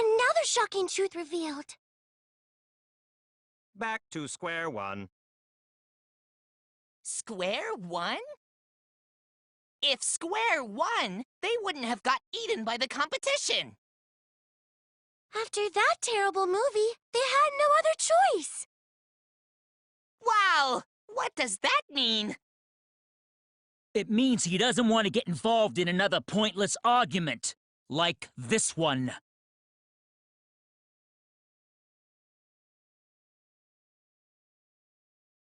Another shocking truth revealed. Back to square one. Square one? If square won, they wouldn't have got eaten by the competition. After that terrible movie, they had no other choice. Wow! What does that mean? It means he doesn't want to get involved in another pointless argument, like this one.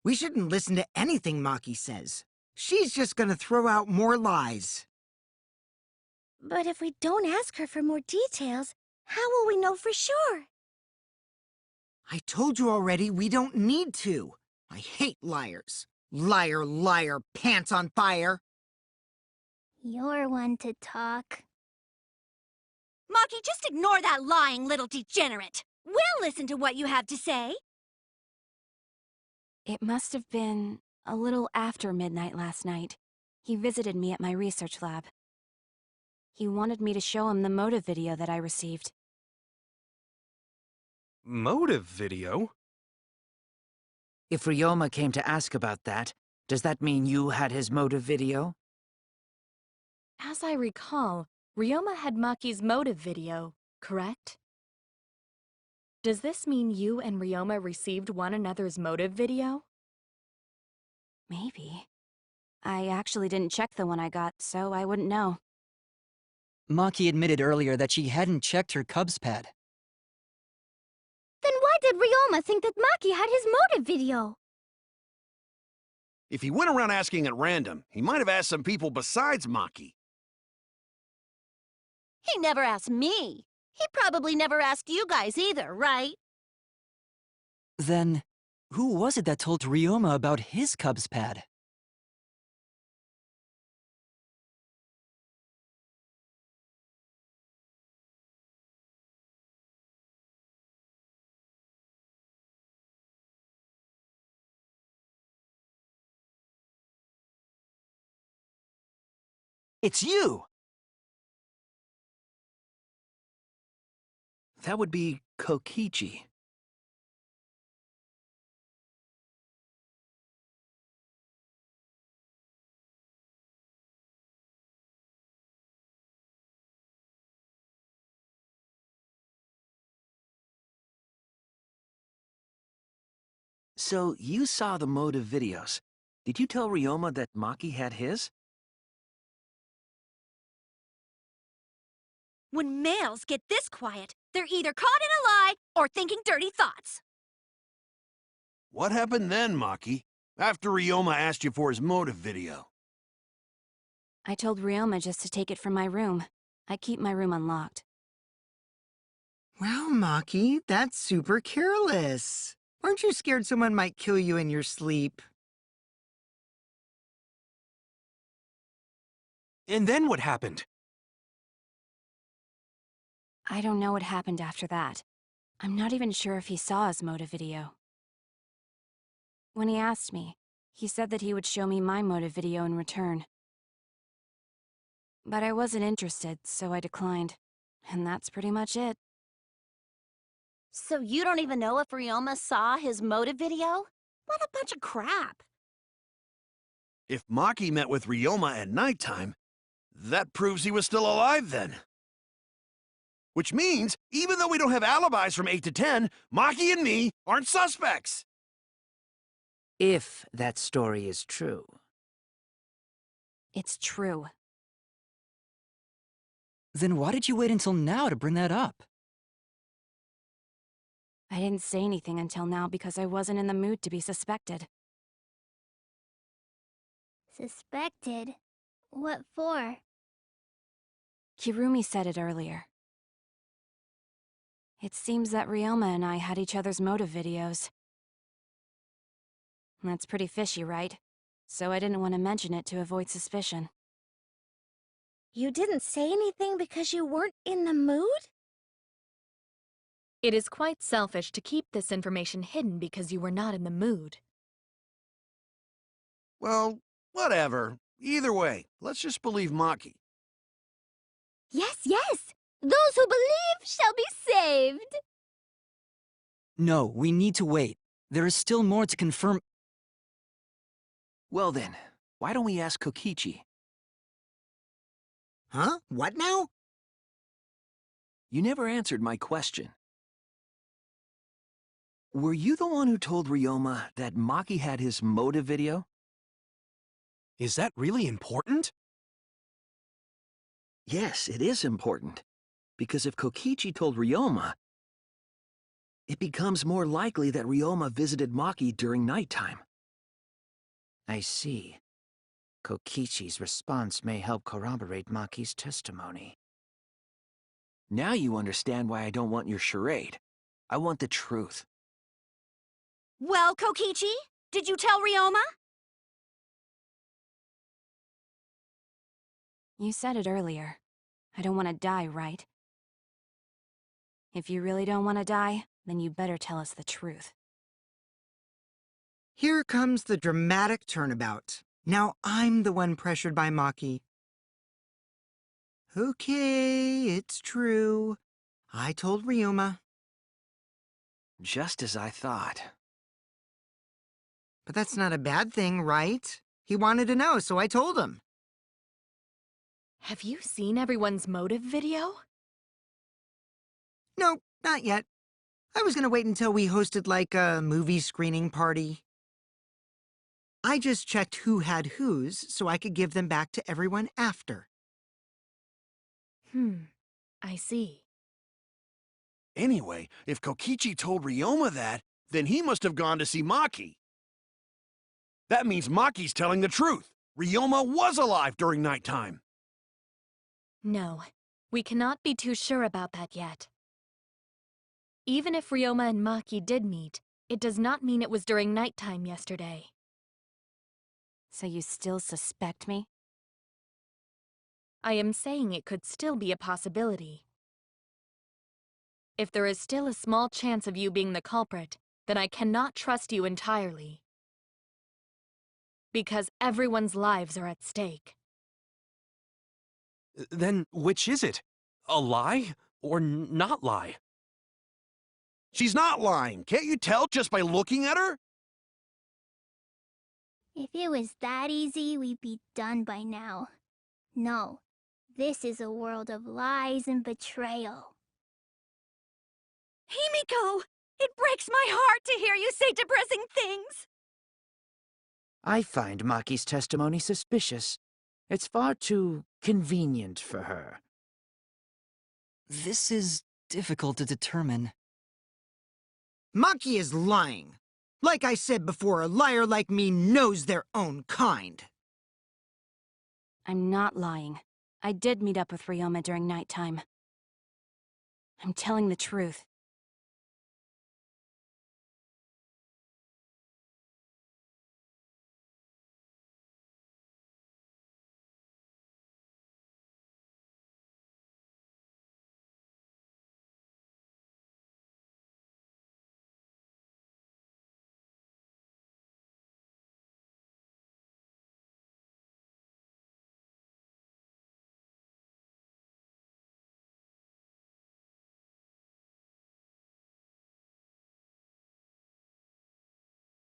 We shouldn't listen to anything Maki says. She's just gonna throw out more lies. But if we don't ask her for more details, how will we know for sure? I told you already, we don't need to. I hate liars. Liar, liar, pants on fire. You're one to talk. Maki, just ignore that lying little degenerate. We'll listen to what you have to say. It must have been a little after midnight last night. He visited me at my research lab. He wanted me to show him the motive video that I received. Motive video? If Ryoma came to ask about that, does that mean you had his motive video? As I recall, Ryoma had Maki's motive video, correct? Does this mean you and Ryoma received one another's motive video? Maybe. I actually didn't check the one I got, so I wouldn't know. Maki admitted earlier that she hadn't checked her Cubs pad. Then why did Ryoma think that Maki had his motive video? If he went around asking at random, he might have asked some people besides Maki. He never asked me. He probably never asked you guys either, right? Then, who was it that told Ryoma about his Cubs pad? It's you! That would be Kokichi. So, you saw the motive videos. Did you tell Ryoma that Maki had his? When males get this quiet, they're either caught in a lie or thinking dirty thoughts. What happened then, Maki? After Ryoma asked you for his motive video? I told Ryoma just to take it from my room. I keep my room unlocked. Wow, Maki, that's super careless. Aren't you scared someone might kill you in your sleep? And then what happened? I don't know what happened after that. I'm not even sure if he saw his motive video. When he asked me, he said that he would show me my motive video in return. But I wasn't interested, so I declined. And that's pretty much it. So you don't even know if Ryoma saw his motive video? What a bunch of crap. If Maki met with Ryoma at nighttime, that proves he was still alive then. Which means, even though we don't have alibis from 8 to 10, Maki and me aren't suspects. If that story is true. It's true. Then why did you wait until now to bring that up? I didn't say anything until now because I wasn't in the mood to be suspected. Suspected? What for? Kirumi said it earlier. It seems that Ryoma and I had each other's motive videos. That's pretty fishy, right? So I didn't want to mention it to avoid suspicion. You didn't say anything because you weren't in the mood? It is quite selfish to keep this information hidden because you were not in the mood. Well, whatever. Either way, let's just believe Maki. Yes, yes! Those who believe shall be saved. No, we need to wait. There is still more to confirm. Well then, why don't we ask Kokichi? Huh? What now? You never answered my question. Were you the one who told Ryoma that Maki had his motive video? Is that really important? Yes, it is important. Because if Kokichi told Ryoma, it becomes more likely that Ryoma visited Maki during nighttime. I see. Kokichi's response may help corroborate Maki's testimony. Now you understand why I don't want your charade. I want the truth. Well, Kokichi, did you tell Ryoma? You said it earlier. I don't want to die, right? If you really don't want to die, then you better tell us the truth. Here comes the dramatic turnabout. Now I'm the one pressured by Maki. Okay, it's true. I told Ryoma. Just as I thought. But that's not a bad thing, right? He wanted to know, so I told him. Have you seen everyone's motive video? No, not yet. I was gonna wait until we hosted like a movie screening party. I just checked who had whose so I could give them back to everyone after. I see. Anyway, if Kokichi told Ryoma that, then he must have gone to see Maki. That means Maki's telling the truth. Ryoma was alive during nighttime. No, we cannot be too sure about that yet. Even if Ryoma and Maki did meet, it does not mean it was during nighttime yesterday. So you still suspect me? I am saying it could still be a possibility. If there is still a small chance of you being the culprit, then I cannot trust you entirely. Because everyone's lives are at stake. Then which is it? A lie or not lie? She's not lying. Can't you tell just by looking at her? If it was that easy, we'd be done by now. No, this is a world of lies and betrayal. Himiko! It breaks my heart to hear you say depressing things! I find Maki's testimony suspicious. It's far too convenient for her. This is difficult to determine. Maki is lying. Like I said before, a liar like me knows their own kind. I'm not lying. I did meet up with Ryoma during nighttime. I'm telling the truth.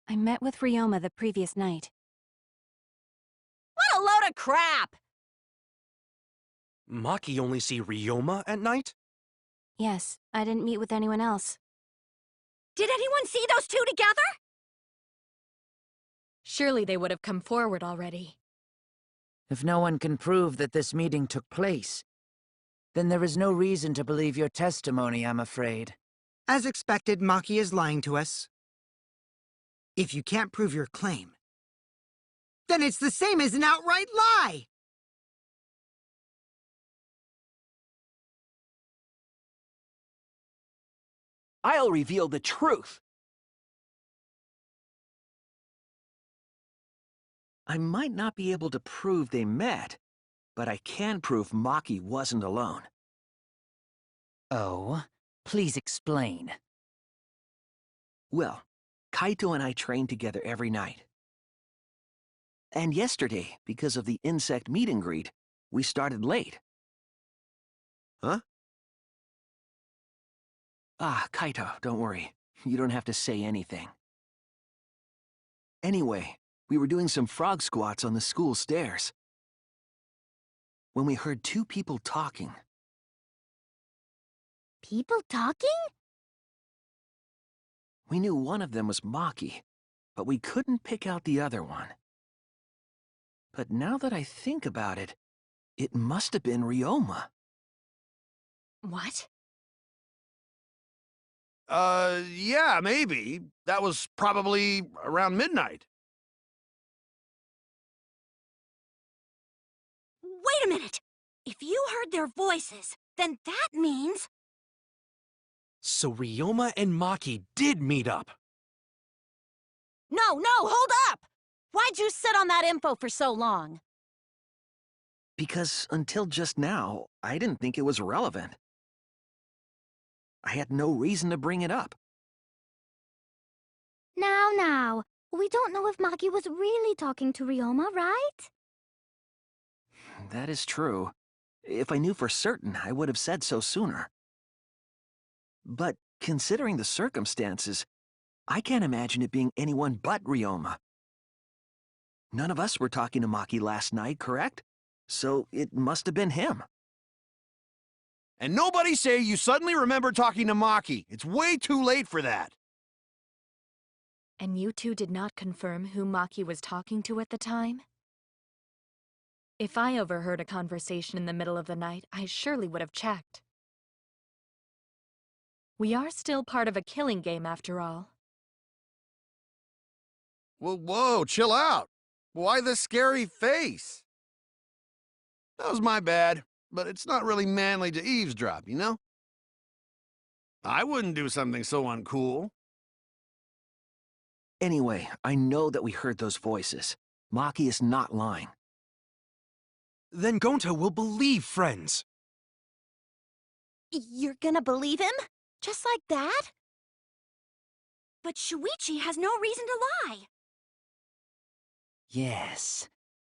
I met with Ryoma the previous night. What a load of crap! Maki only see Ryoma at night? Yes, I didn't meet with anyone else. Did anyone see those two together? Surely they would have come forward already. If no one can prove that this meeting took place, then there is no reason to believe your testimony, I'm afraid. As expected, Maki is lying to us. If you can't prove your claim, then it's the same as an outright lie! I'll reveal the truth. I might not be able to prove they met, but I can prove Maki wasn't alone. Oh, please explain. Well, Kaito and I train together every night. And yesterday, because of the insect meet and greet, we started late. Huh? Ah, Kaito, don't worry. You don't have to say anything. Anyway, we were doing some frog squats on the school stairs when we heard two people talking. People talking? We knew one of them was Maki, but we couldn't pick out the other one. But now that I think about it, it must have been Ryoma. What? Yeah, maybe. That was probably around midnight. Wait a minute! If you heard their voices, then that means... So Ryoma and Maki did meet up. No, hold up! Why'd you sit on that info for so long? Because until just now, I didn't think it was relevant. I had no reason to bring it up. Now, we don't know if Maki was really talking to Ryoma, right? That is true. If I knew for certain, I would have said so sooner. But considering the circumstances, I can't imagine it being anyone but Ryoma. None of us were talking to Maki last night, correct? So it must have been him. And nobody say you suddenly remember talking to Maki. It's way too late for that. And you two did not confirm who Maki was talking to at the time? If I overheard a conversation in the middle of the night, I surely would have checked. We are still part of a killing game, after all. Well, whoa, chill out. Why the scary face? That was my bad, but it's not really manly to eavesdrop, you know? I wouldn't do something so uncool. Anyway, I know that we heard those voices. Maki is not lying. Then Gonta will believe friends. You're gonna believe him? Just like that? But Shuichi has no reason to lie. Yes.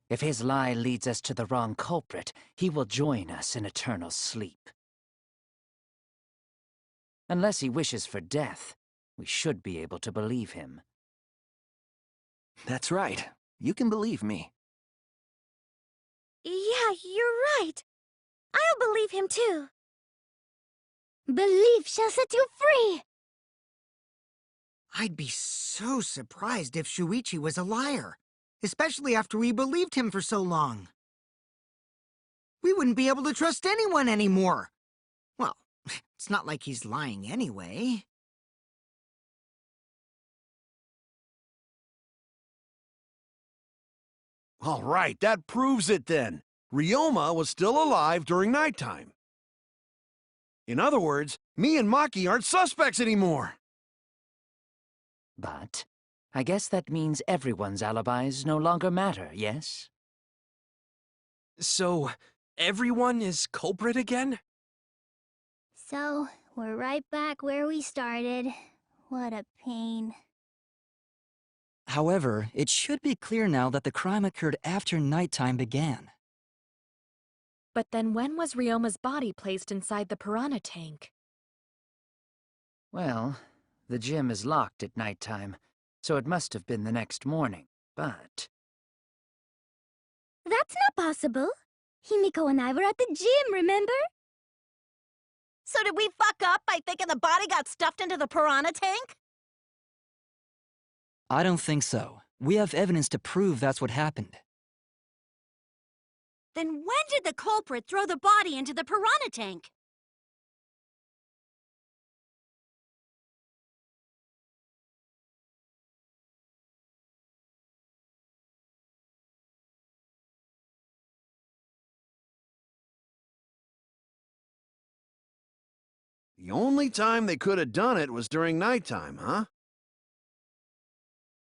If his lie leads us to the wrong culprit, he will join us in eternal sleep. Unless he wishes for death, we should be able to believe him. That's right. You can believe me. Yeah, you're right. I'll believe him too. Belief shall set you free! I'd be so surprised if Shuichi was a liar, especially after we believed him for so long. We wouldn't be able to trust anyone anymore. Well, it's not like he's lying anyway. All right, that proves it then. Ryoma was still alive during nighttime. In other words, me and Maki aren't suspects anymore. But I guess that means everyone's alibis no longer matter, yes? So, everyone is culprit again? So, we're right back where we started. What a pain. However, it should be clear now that the crime occurred after nighttime began. But then when was Ryoma's body placed inside the piranha tank? Well, the gym is locked at nighttime, so it must have been the next morning, but... That's not possible. Himiko and I were at the gym, remember? So did we fuck up by thinking the body got stuffed into the piranha tank? I don't think so. We have evidence to prove that's what happened. Then when did the culprit throw the body into the piranha tank? The only time they could have done it was during nighttime, huh?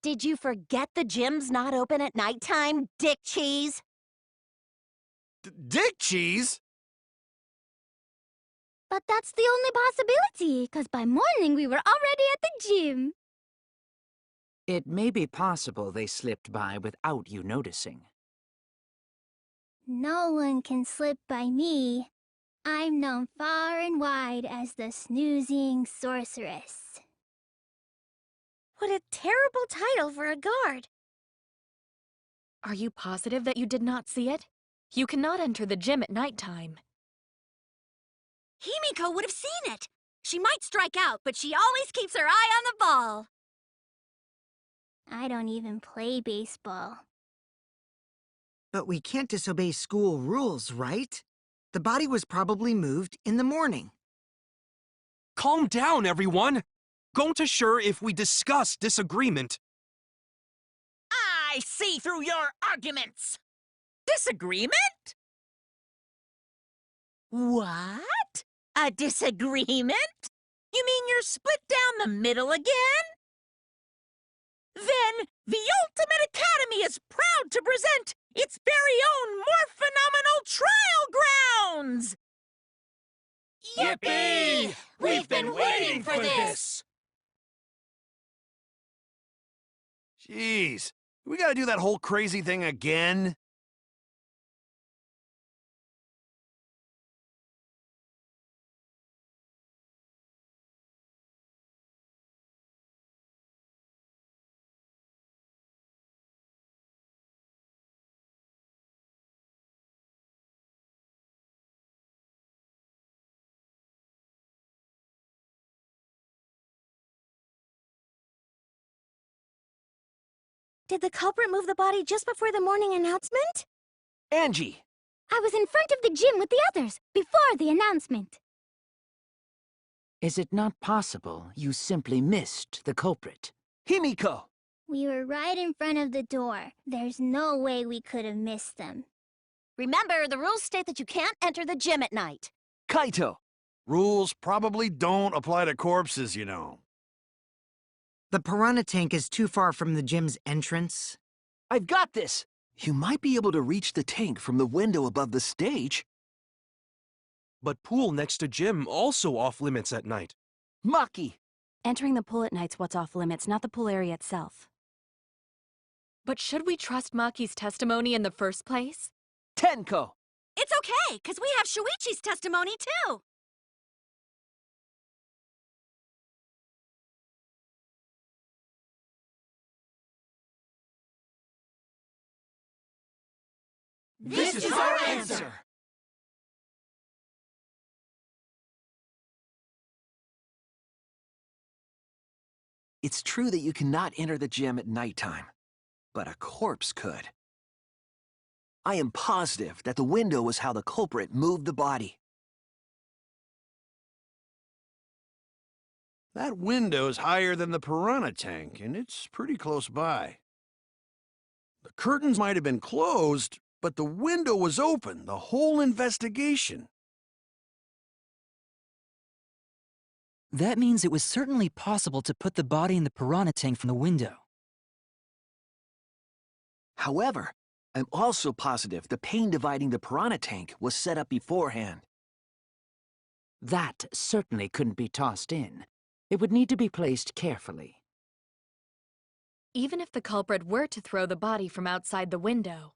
Did you forget the gym's not open at nighttime, dick cheese? Dick cheese? But that's the only possibility, because by morning we were already at the gym. It may be possible they slipped by without you noticing. No one can slip by me. I'm known far and wide as the snoozing sorceress. What a terrible title for a guard. Are you positive that you did not see it? You cannot enter the gym at nighttime. Himiko would have seen it. She might strike out, but she always keeps her eye on the ball. I don't even play baseball. But we can't disobey school rules, right? The body was probably moved in the morning. Calm down, everyone! Going to sure if we discuss disagreement. I see through your arguments. Disagreement? What? A disagreement? You mean you're split down the middle again? Then the Ultimate Academy is proud to present its very own more phenomenal trial grounds! Yippee! We've been waiting for this! Jeez, we gotta do that whole crazy thing again? Did the culprit move the body just before the morning announcement? Angie! I was in front of the gym with the others, before the announcement. Is it not possible you simply missed the culprit? Himiko! We were right in front of the door. There's no way we could have missed them. Remember, the rules state that you can't enter the gym at night. Kaito! Rules probably don't apply to corpses, you know. The piranha tank is too far from the gym's entrance. I've got this! You might be able to reach the tank from the window above the stage. But pool next to gym also off limits at night. Maki! Entering the pool at night's what's off limits, not the pool area itself. But should we trust Maki's testimony in the first place? Tenko! It's okay, because we have Shuichi's testimony too. This is our answer! It's true that you cannot enter the gym at nighttime, but a corpse could. I am positive that the window was how the culprit moved the body. That window's higher than the piranha tank, and it's pretty close by. The curtains might have been closed, but the window was open the whole investigation. That means it was certainly possible to put the body in the piranha tank from the window. However, I'm also positive the pane dividing the piranha tank was set up beforehand. That certainly couldn't be tossed in. It would need to be placed carefully. Even if the culprit were to throw the body from outside the window,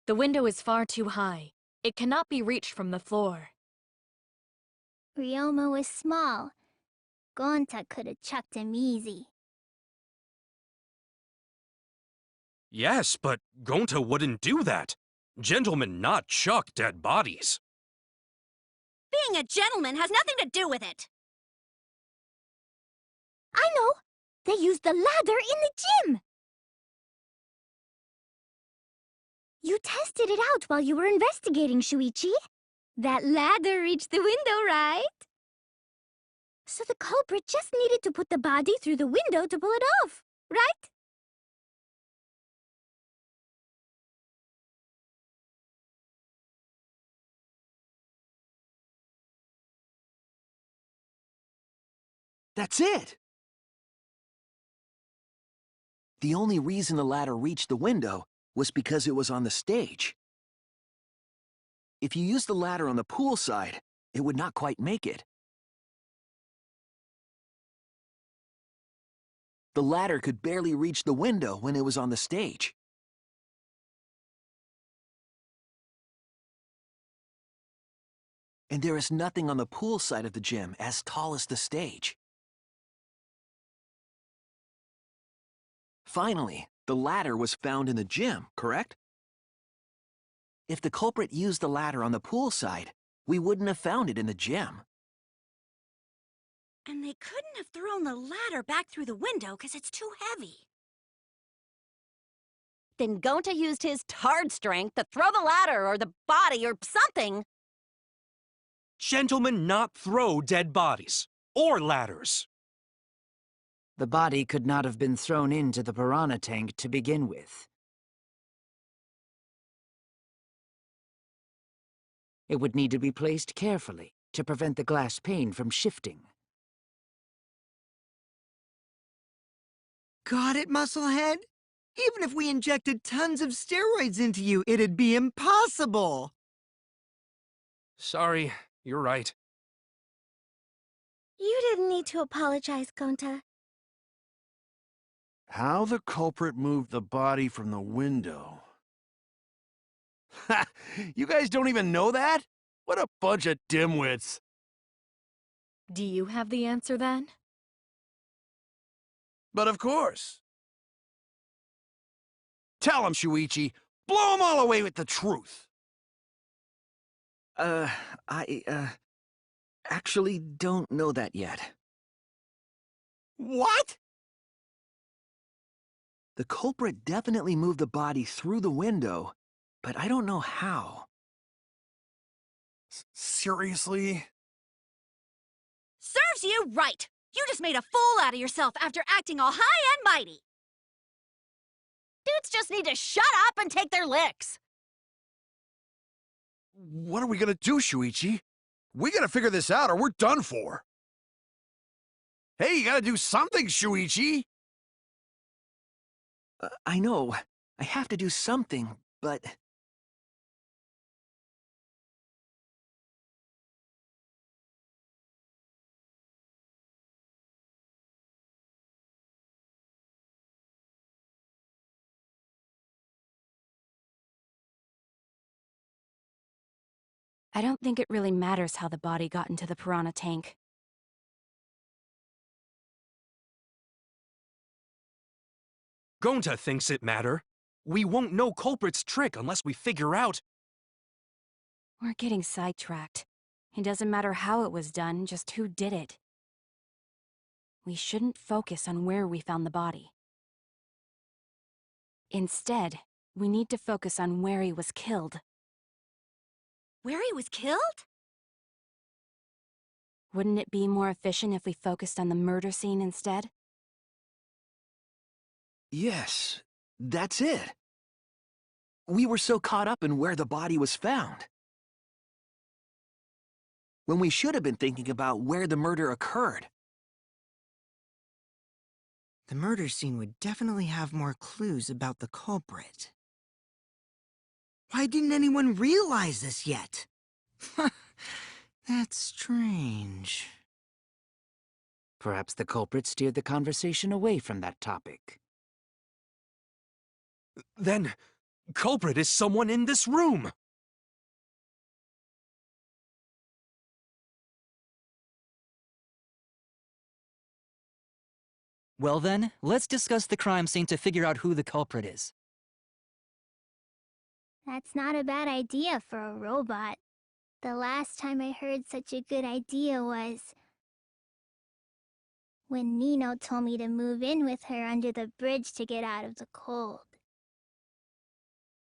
the window is far too high. It cannot be reached from the floor. Ryoma was small. Gonta could have chucked him easy. Yes, but Gonta wouldn't do that. Gentlemen not chuck dead bodies. Being a gentleman has nothing to do with it. I know! They used the ladder in the gym! You tested it out while you were investigating, Shuichi. That ladder reached the window, right? So the culprit just needed to put the body through the window to pull it off, right? That's it! The only reason the ladder reached the window was because it was on the stage. If you used the ladder on the pool side, it would not quite make it. The ladder could barely reach the window when it was on the stage. And there is nothing on the pool side of the gym as tall as the stage. Finally, the ladder was found in the gym, correct? If the culprit used the ladder on the pool side, we wouldn't have found it in the gym. And they couldn't have thrown the ladder back through the window because it's too heavy. Then Gonta used his tard strength to throw the ladder or the body or something. Gentlemen not throw dead bodies. Or ladders. The body could not have been thrown into the piranha tank to begin with. It would need to be placed carefully to prevent the glass pane from shifting. Got it, Musclehead? Even if we injected tons of steroids into you, it'd be impossible! Sorry, you're right. You didn't need to apologize, Gonta. How the culprit moved the body from the window. Ha! You guys don't even know that? What a bunch of dimwits. Do you have the answer then? But of course. Tell him, Shuichi. Blow him all away with the truth. I actually don't know that yet. What? The culprit definitely moved the body through the window, but I don't know how. Seriously? Serves you right! You just made a fool out of yourself after acting all high and mighty! Dudes just need to shut up and take their licks! What are we gonna do, Shuichi? We gotta figure this out or we're done for. Hey, you gotta do something, Shuichi! I know. I have to do something, but... I don't think it really matters how the body got into the piranha tank. Gonta thinks it matter. We won't know culprit's trick unless we figure out... We're getting sidetracked. It doesn't matter how it was done, just who did it. We shouldn't focus on where we found the body. Instead, we need to focus on where he was killed. Where he was killed? Wouldn't it be more efficient if we focused on the murder scene instead? Yes, that's it. We were so caught up in where the body was found. When we should have been thinking about where the murder occurred. The murder scene would definitely have more clues about the culprit. Why didn't anyone realize this yet? That's strange. Perhaps the culprit steered the conversation away from that topic. Then, culprit is someone in this room! Well then, let's discuss the crime scene to figure out who the culprit is. That's not a bad idea for a robot. The last time I heard such a good idea was... when Nino told me to move in with her under the bridge to get out of the cold.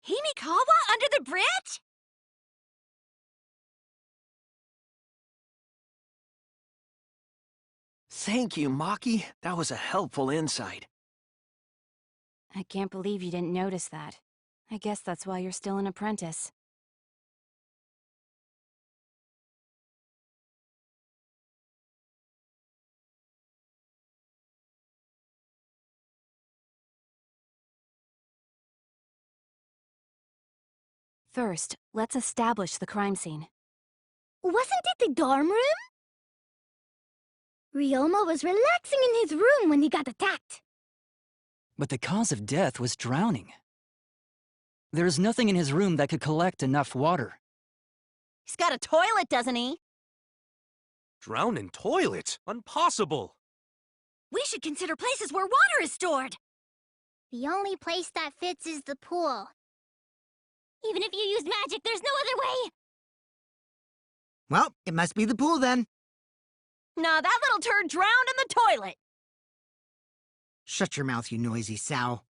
Himikawa under the bridge? Thank you, Maki. That was a helpful insight. I can't believe you didn't notice that. I guess that's why you're still an apprentice. First, let's establish the crime scene. Wasn't it the dorm room? Ryoma was relaxing in his room when he got attacked. But the cause of death was drowning. There is nothing in his room that could collect enough water. He's got a toilet, doesn't he? Drown in toilet? Impossible. We should consider places where water is stored. The only place that fits is the pool. Even if you use magic, there's no other way. Well, it must be the pool then. No, that little turd drowned in the toilet. Shut your mouth, you noisy sow. Sal?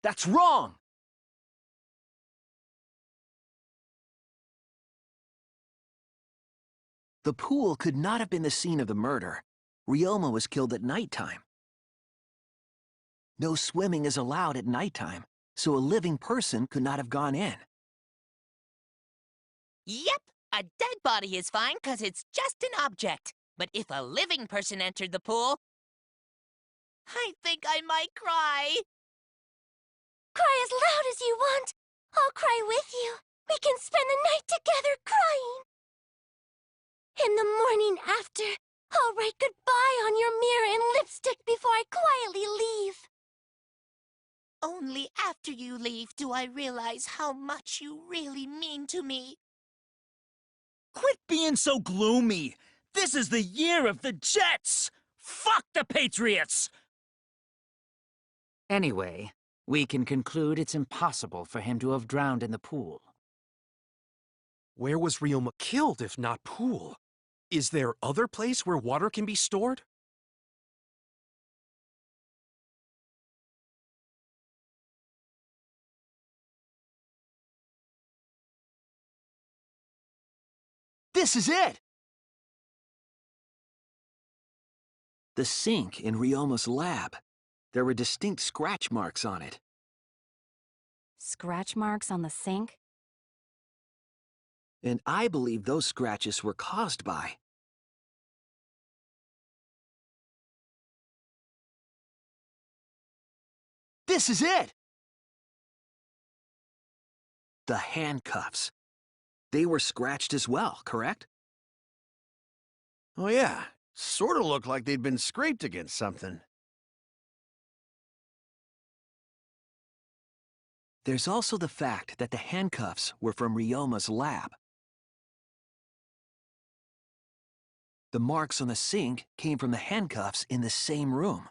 That's wrong! The pool could not have been the scene of the murder. Ryoma was killed at nighttime. No swimming is allowed at nighttime, so a living person could not have gone in. Yep, a dead body is fine because it's just an object. But if a living person entered the pool, I think I might cry. Cry as loud as you want. I'll cry with you. We can spend the night together crying. In the morning after, I'll write goodbye on your mirror in lipstick before I quietly leave. Only after you leave do I realize how much you really mean to me. Quit being so gloomy. This is the year of the Jets. Fuck the Patriots! Anyway, we can conclude it's impossible for him to have drowned in the pool. Where was Ryoma killed if not pool? Is there other place where water can be stored? This is it! The sink in Ryoma's lab. There were distinct scratch marks on it. Scratch marks on the sink? And I believe those scratches were caused by... This is it! The handcuffs. They were scratched as well, correct? Oh yeah, sort of looked like they'd been scraped against something. There's also the fact that the handcuffs were from Ryoma's lab. The marks on the sink came from the handcuffs in the same room.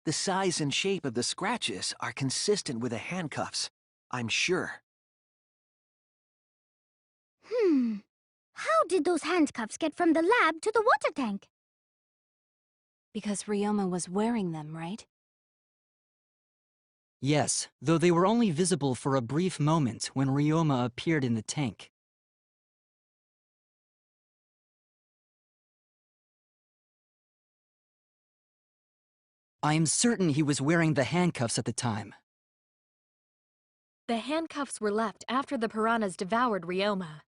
The size and shape of the scratches are consistent with the handcuffs, I'm sure. How did those handcuffs get from the lab to the water tank? Because Ryoma was wearing them, right? Yes, though they were only visible for a brief moment when Ryoma appeared in the tank. I am certain he was wearing the handcuffs at the time. The handcuffs were left after the piranhas devoured Ryoma.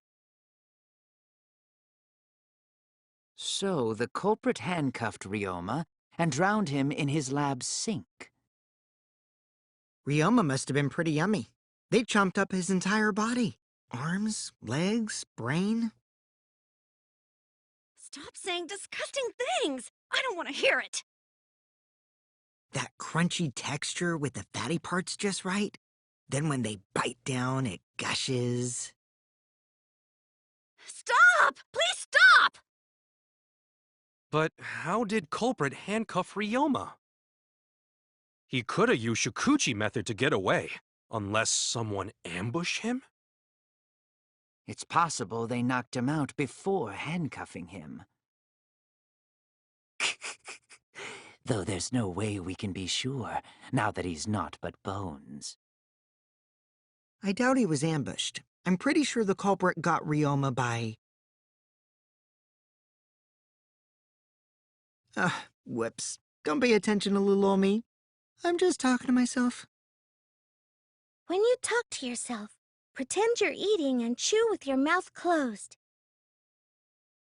So the culprit handcuffed Ryoma and drowned him in his lab's sink. Ryoma must have been pretty yummy. They chomped up his entire body. Arms, legs, brain. Stop saying disgusting things! I don't want to hear it! That crunchy texture with the fatty parts just right. Then when they bite down, it gushes. Stop! Please stop! But how did culprit handcuff Ryoma? He could have used Shikuchi method to get away, unless someone ambushed him? It's possible they knocked him out before handcuffing him. Though there's no way we can be sure, now that he's not but bones. I doubt he was ambushed. I'm pretty sure the culprit got Ryoma by... whoops. Don't pay attention to little ol' me. I'm just talking to myself. When you talk to yourself, pretend you're eating and chew with your mouth closed.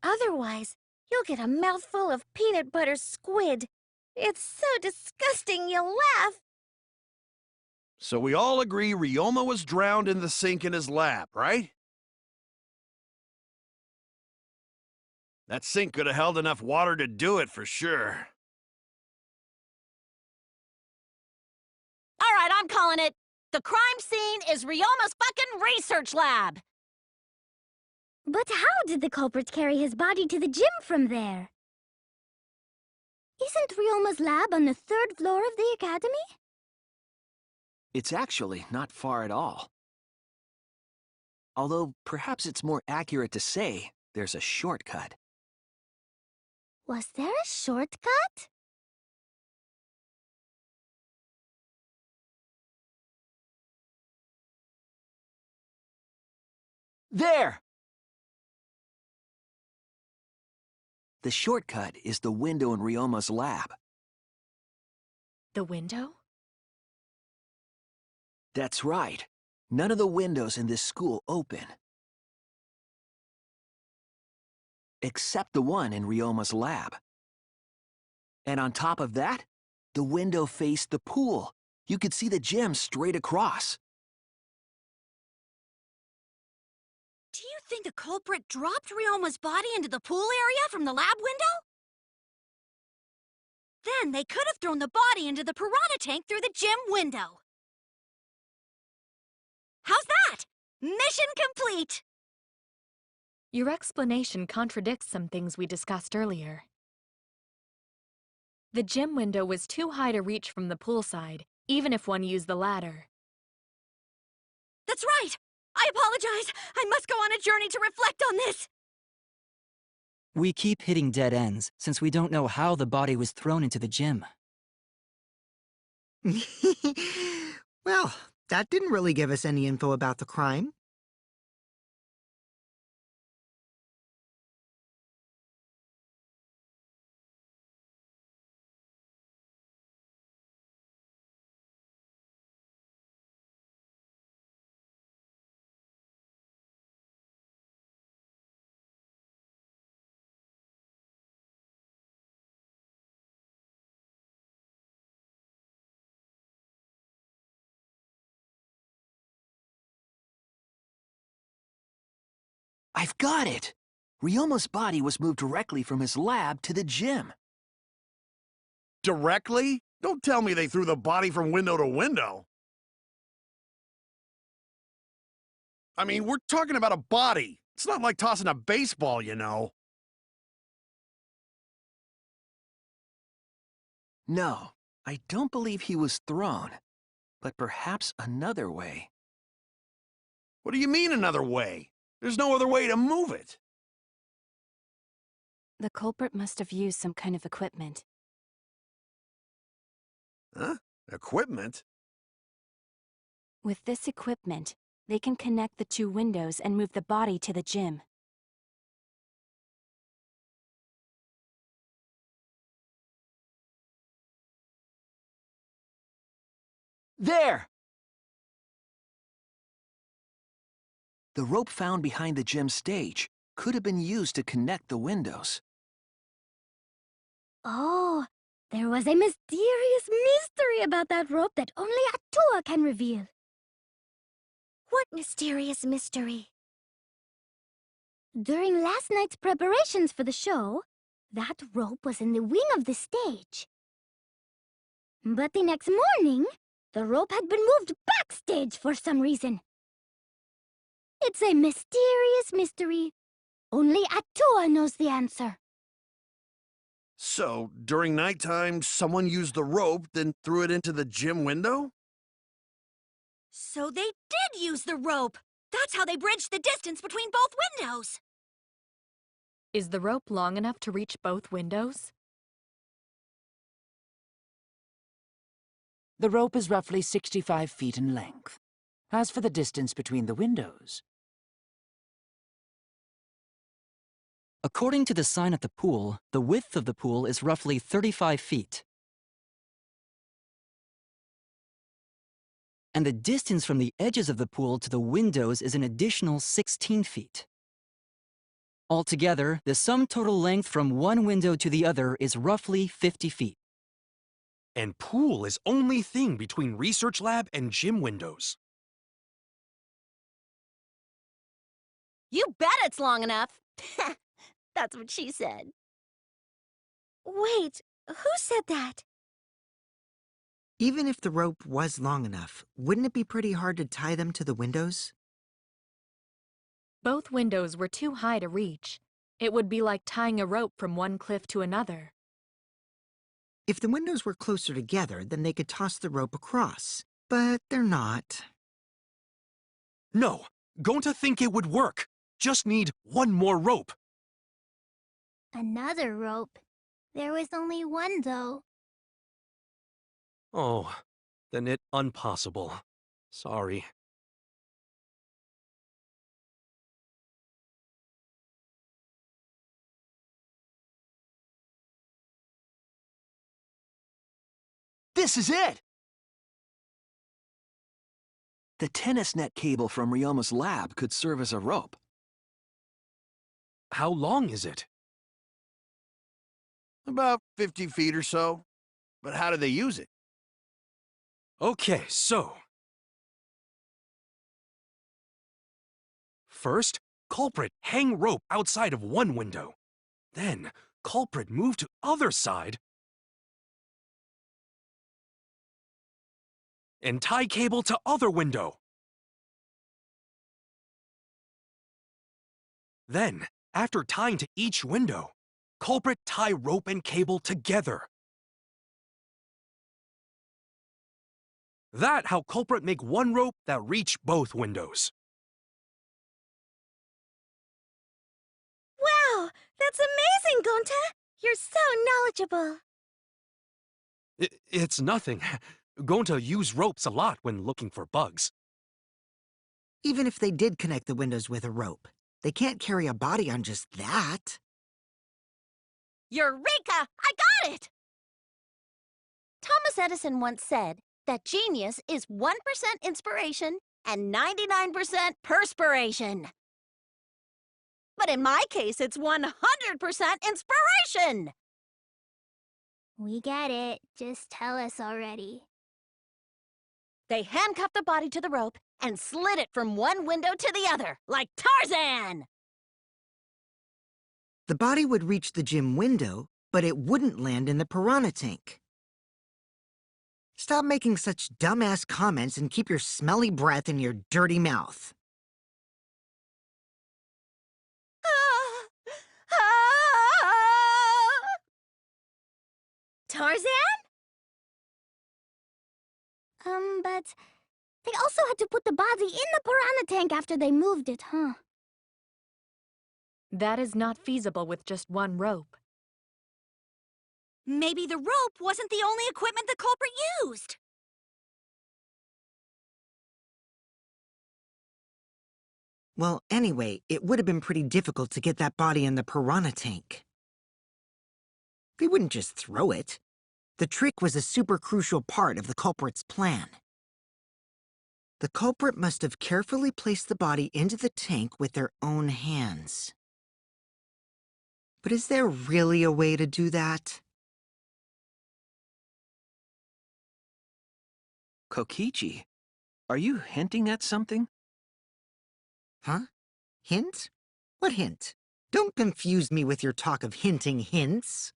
Otherwise, you'll get a mouthful of peanut butter squid. It's so disgusting you'll laugh. So we all agree Ryoma was drowned in the sink in his lab, right? That sink could have held enough water to do it for sure. All right, I'm calling it. The crime scene is Ryoma's fucking research lab. But how did the culprit carry his body to the gym from there? Isn't Ryoma's lab on the 3rd floor of the academy? It's actually not far at all. Although, perhaps it's more accurate to say there's a shortcut. Was there a shortcut? There! The shortcut is the window in Ryoma's lab. The window? That's right. None of the windows in this school open. Except the one in Ryoma's lab. And on top of that, the window faced the pool. You could see the gym straight across. Do you think the culprit dropped Ryoma's body into the pool area from the lab window? Then they could have thrown the body into the piranha tank through the gym window. How's that? Mission complete! Your explanation contradicts some things we discussed earlier. The gym window was too high to reach from the poolside, even if one used the ladder. That's right! I apologize! I must go on a journey to reflect on this! We keep hitting dead ends, since we don't know how the body was thrown into the gym. Well, that didn't really give us any info about the crime. I've got it! Ryoma's body was moved directly from his lab to the gym. Directly? Don't tell me they threw the body from window to window. I mean, we're talking about a body. It's not like tossing a baseball, you know. No, I don't believe he was thrown. But perhaps another way. What do you mean another way? There's no other way to move it. The culprit must have used some kind of equipment. Huh? Equipment? With this equipment, they can connect the 2 windows and move the body to the gym. There! The rope found behind the gym stage could have been used to connect the windows. Oh, there was a mysterious mystery about that rope that only Atua can reveal. What mysterious mystery? During last night's preparations for the show, that rope was in the wing of the stage. But the next morning, the rope had been moved backstage for some reason. It's a mysterious mystery. Only Atua knows the answer. So, during nighttime, someone used the rope, then threw it into the gym window? So they did use the rope! That's how they bridged the distance between both windows! Is the rope long enough to reach both windows? The rope is roughly 65 feet in length. As for the distance between the windows... According to the sign at the pool, the width of the pool is roughly 35 feet. And the distance from the edges of the pool to the windows is an additional 16 feet. Altogether, the sum total length from one window to the other is roughly 50 feet. And pool is only thing between research lab and gym windows. You bet it's long enough! That's what she said. Wait, who said that? Even if the rope was long enough, wouldn't it be pretty hard to tie them to the windows? Both windows were too high to reach. It would be like tying a rope from one cliff to another. If the windows were closer together, then they could toss the rope across. But they're not. No, Gonta think it would work. Just need one more rope. Another rope. There was only one, though. Oh, then it impossible. Sorry. This is it! The tennis net cable from Ryoma's lab could serve as a rope. How long is it? About 50 feet or so. But how do they use it? Okay, so... First, culprit hang rope outside of one window. Then, culprit move to other side and tie cable to other window. Then, after tying to each window, culprit tie rope and cable together. That how culprit make one rope that reach both windows. Wow, that's amazing, Gonta! You're so knowledgeable. It's nothing. Gonta use ropes a lot when looking for bugs. Even if they did connect the windows with a rope, they can't carry a body on just that. Eureka! I got it! Thomas Edison once said that genius is 1% inspiration and 99% perspiration. But in my case, it's 100% inspiration! We get it. Just tell us already. They handcuffed the body to the rope and slid it from one window to the other, like Tarzan! The body would reach the gym window, but it wouldn't land in the piranha tank. Stop making such dumbass comments and keep your smelly breath in your dirty mouth. Tarzan? But they also had to put the body in the piranha tank after they moved it, huh? That is not feasible with just one rope. Maybe the rope wasn't the only equipment the culprit used. Well, anyway, it would have been pretty difficult to get that body in the piranha tank. They wouldn't just throw it. The trick was a super crucial part of the culprit's plan. The culprit must have carefully placed the body into the tank with their own hands. But is there really a way to do that? Kokichi, are you hinting at something? Huh? Hint? What hint? Don't confuse me with your talk of hinting hints.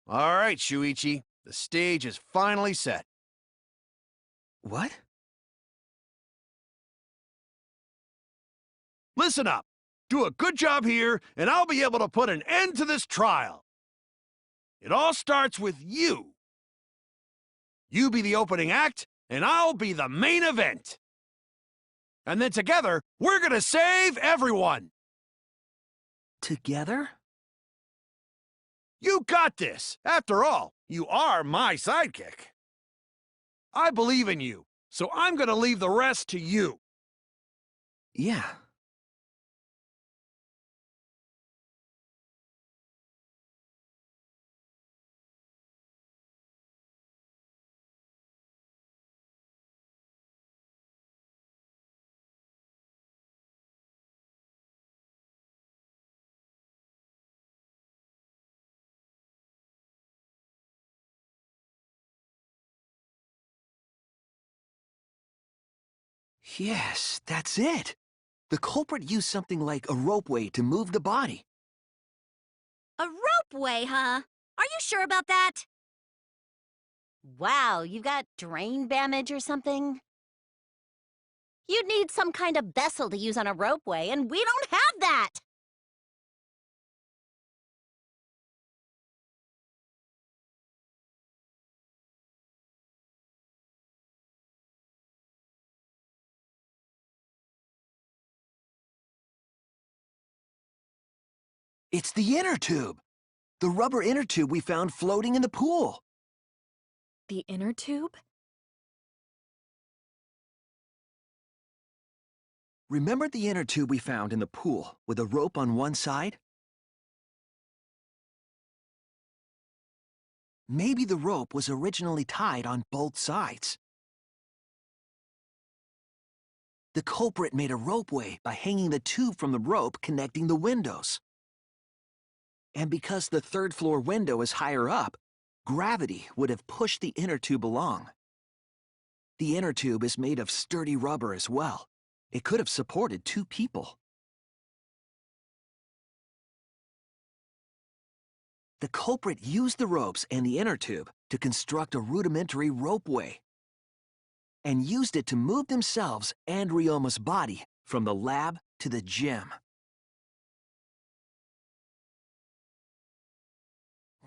All right, Shuichi. The stage is finally set. What? Listen up. Do a good job here, and I'll be able to put an end to this trial. It all starts with you. You be the opening act, and I'll be the main event. And then together, we're gonna save everyone. Together? You got this. After all, you are my sidekick. I believe in you, so I'm gonna leave the rest to you. Yeah, Yes, that's it. The culprit used something like a ropeway to move the body. A ropeway, huh? Are you sure about that? Wow, you got drain damage or something? You'd need some kind of vessel to use on a ropeway, and we don't have that! It's the inner tube. The rubber inner tube we found floating in the pool. The inner tube? Remember the inner tube we found in the pool with a rope on one side? Maybe the rope was originally tied on both sides. The culprit made a ropeway by hanging the tube from the rope connecting the windows. And because the third-floor window is higher up, gravity would have pushed the inner tube along. The inner tube is made of sturdy rubber as well. It could have supported 2 people. The culprit used the ropes and the inner tube to construct a rudimentary ropeway, and used it to move themselves and Ryoma's body from the lab to the gym.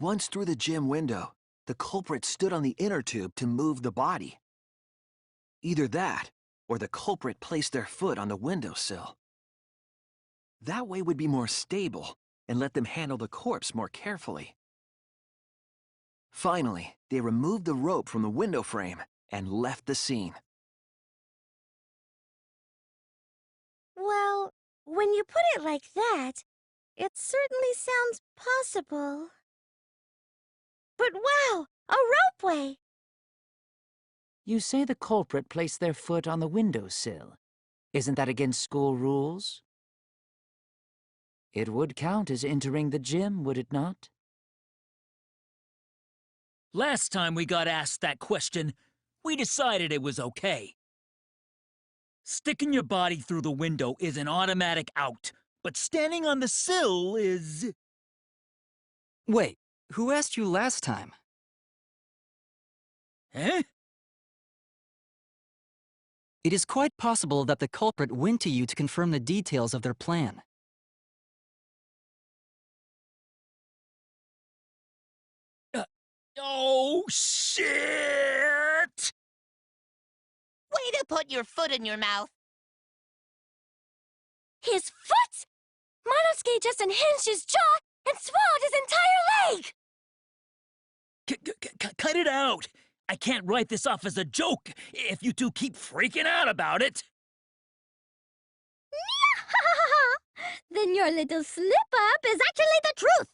Once through the gym window, the culprit stood on the inner tube to move the body. Either that, or the culprit placed their foot on the windowsill. That way would be more stable and let them handle the corpse more carefully. Finally, they removed the rope from the window frame and left the scene. Well, when you put it like that, it certainly sounds possible. But wow, a ropeway! You say the culprit placed their foot on the windowsill. Isn't that against school rules? It would count as entering the gym, would it not? Last time we got asked that question, we decided it was okay. Sticking your body through the window is an automatic out, but standing on the sill is... Wait, who asked you last time? Eh? It is quite possible that the culprit went to you to confirm the details of their plan. Oh, shit! Way to put your foot in your mouth. His foot! Monosuke just unhinged his jaw and swallowed his entire leg! Cut it out! I can't write this off as a joke if you two keep freaking out about it. Then your little slip-up is actually the truth!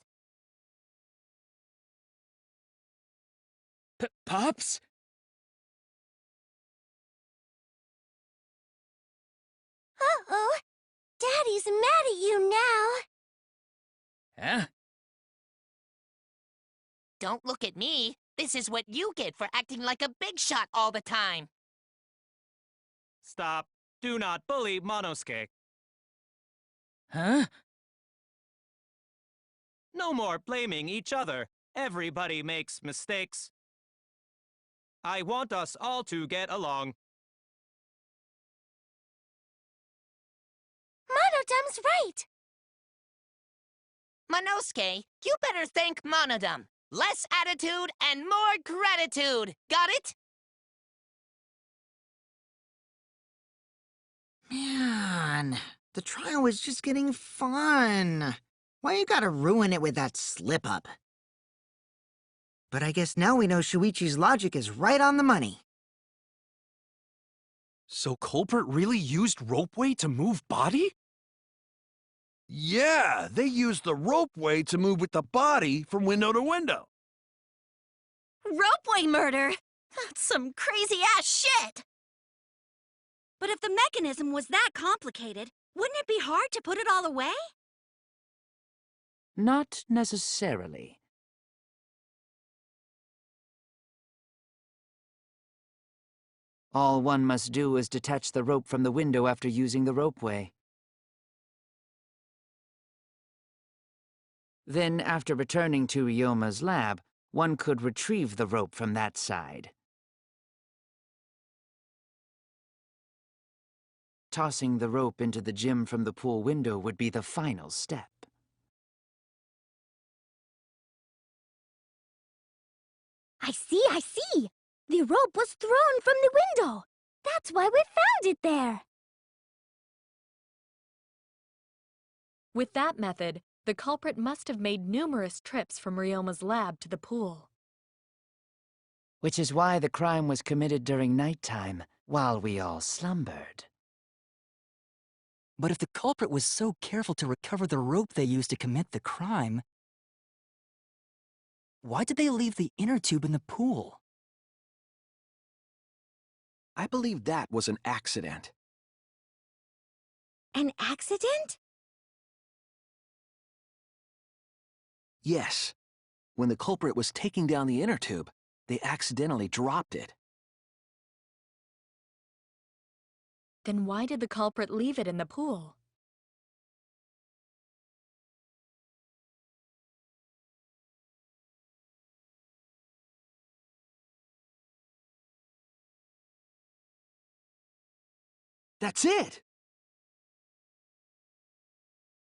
Pops? Uh-oh. Daddy's mad at you now. Huh? Don't look at me. This is what you get for acting like a big shot all the time. Stop. Do not bully Monosuke. Huh? No more blaming each other. Everybody makes mistakes. I want us all to get along. Monodam's right. Monosuke, you better thank Monodam. Less attitude and more gratitude. Got it? Man, the trial was just getting fun. Why you gotta ruin it with that slip-up? But I guess now we know Shuichi's logic is right on the money. So culprit really used ropeway to move body? Yeah, they used the ropeway to move with the body from window to window. Ropeway murder? That's some crazy-ass shit! But if the mechanism was that complicated, wouldn't it be hard to put it all away? Not necessarily. All one must do is detach the rope from the window after using the ropeway. Then, after returning to Ryoma's lab, one could retrieve the rope from that side. Tossing the rope into the gym from the pool window would be the final step. I see! The rope was thrown from the window! That's why we found it there! With that method, the culprit must have made numerous trips from Ryoma's lab to the pool. Which is why the crime was committed during nighttime, while we all slumbered. But if the culprit was so careful to recover the rope they used to commit the crime, why did they leave the inner tube in the pool? I believe that was an accident. An accident? Yes. When the culprit was taking down the inner tube, they accidentally dropped it. Then why did the culprit leave it in the pool? That's it!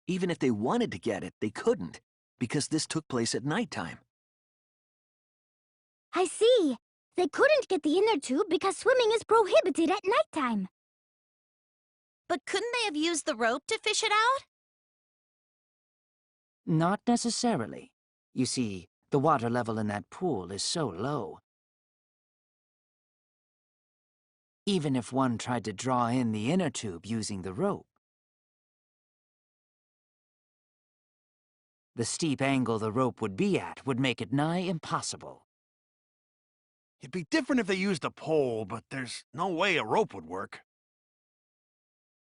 Even if they wanted to get it, they couldn't, because this took place at nighttime. I see! They couldn't get the inner tube because swimming is prohibited at nighttime. But couldn't they have used the rope to fish it out? Not necessarily. You see, the water level in that pool is so low. Even if one tried to draw in the inner tube using the rope, the steep angle the rope would be at would make it nigh impossible. It'd be different if they used a pole, but there's no way a rope would work.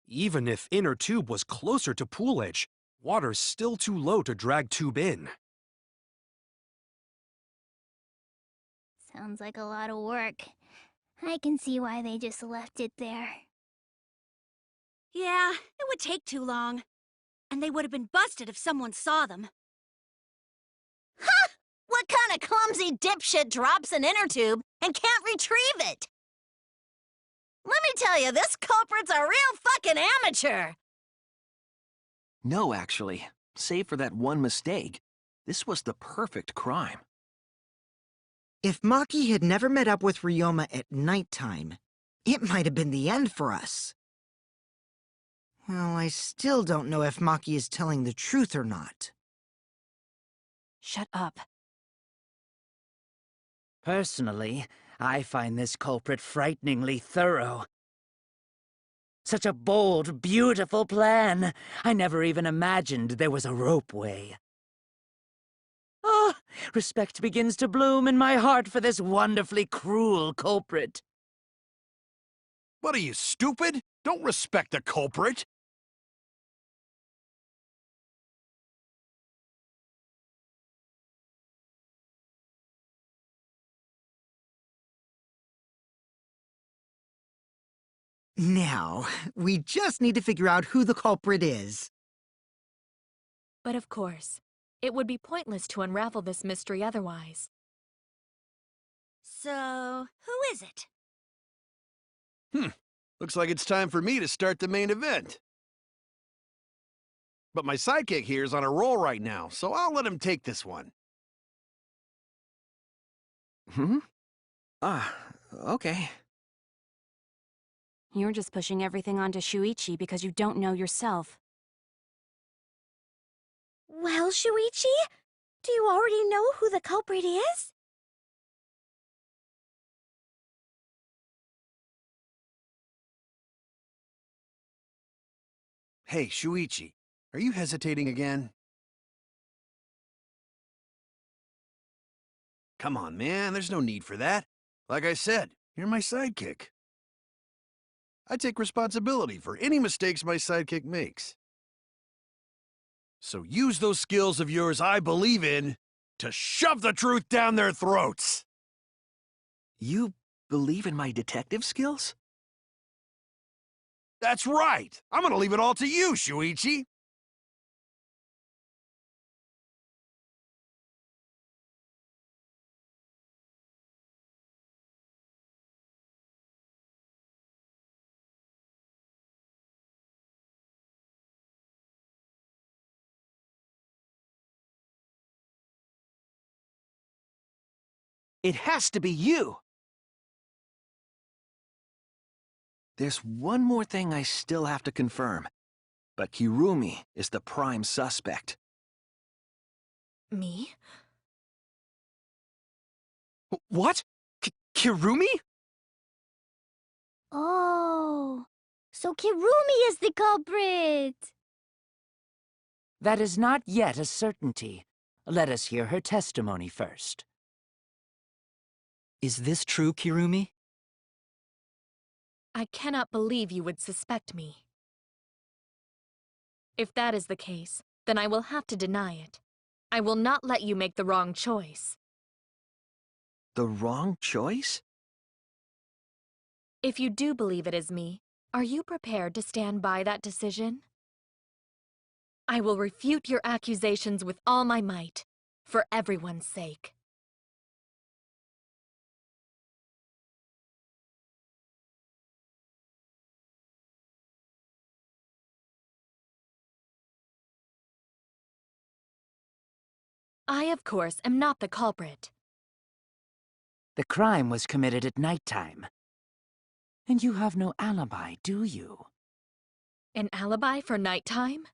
Even if inner tube was closer to pool edge, water's still too low to drag tube in. Sounds like a lot of work. I can see why they just left it there. Yeah, it would take too long. And they would have been busted if someone saw them. Ha! What kind of clumsy dipshit drops an inner tube and can't retrieve it? Let me tell you, this culprit's a real fucking amateur! No, actually. Save for that one mistake, this was the perfect crime. If Maki had never met up with Ryoma at nighttime, it might have been the end for us. Well, I still don't know if Maki is telling the truth or not. Shut up. Personally, I find this culprit frighteningly thorough. Such a bold, beautiful plan. I never even imagined there was a ropeway. Ah, respect begins to bloom in my heart for this wonderfully cruel culprit. What are you, stupid? Don't respect the culprit! Now, we just need to figure out who the culprit is. But of course, it would be pointless to unravel this mystery otherwise. So, who is it? Looks like it's time for me to start the main event. But my sidekick here is on a roll right now, so I'll let him take this one. Okay. You're just pushing everything onto Shuichi because you don't know yourself. Well, Shuichi, do you already know who the culprit is? Hey, Shuichi, are you hesitating again? Come on, man, there's no need for that. Like I said, you're my sidekick. I take responsibility for any mistakes my sidekick makes. So use those skills of yours I believe in to shove the truth down their throats. You believe in my detective skills? That's right! I'm gonna leave it all to you, Shuichi! It has to be you! There's one more thing I still have to confirm, but Kirumi is the prime suspect. Me? What? Kirumi? Oh, so Kirumi is the culprit! That is not yet a certainty. Let us hear her testimony first. Is this true, Kirumi? I cannot believe you would suspect me. If that is the case, then I will have to deny it. I will not let you make the wrong choice. The wrong choice? If you do believe it is me, are you prepared to stand by that decision? I will refute your accusations with all my might, for everyone's sake. I, of course, am not the culprit. The crime was committed at nighttime. And you have no alibi, do you? An alibi for nighttime?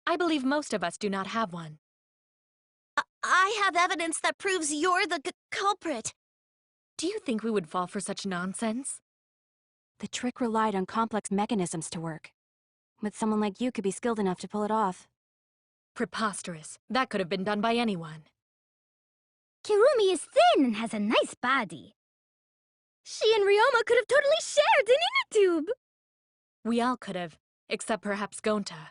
I believe most of us do not have one. I have evidence that proves you're the culprit. Do you think we would fall for such nonsense? The trick relied on complex mechanisms to work. But someone like you could be skilled enough to pull it off. Preposterous. That could have been done by anyone. Kirumi is thin and has a nice body. She and Ryoma could have totally shared an inner tube. We all could have, except perhaps Gonta.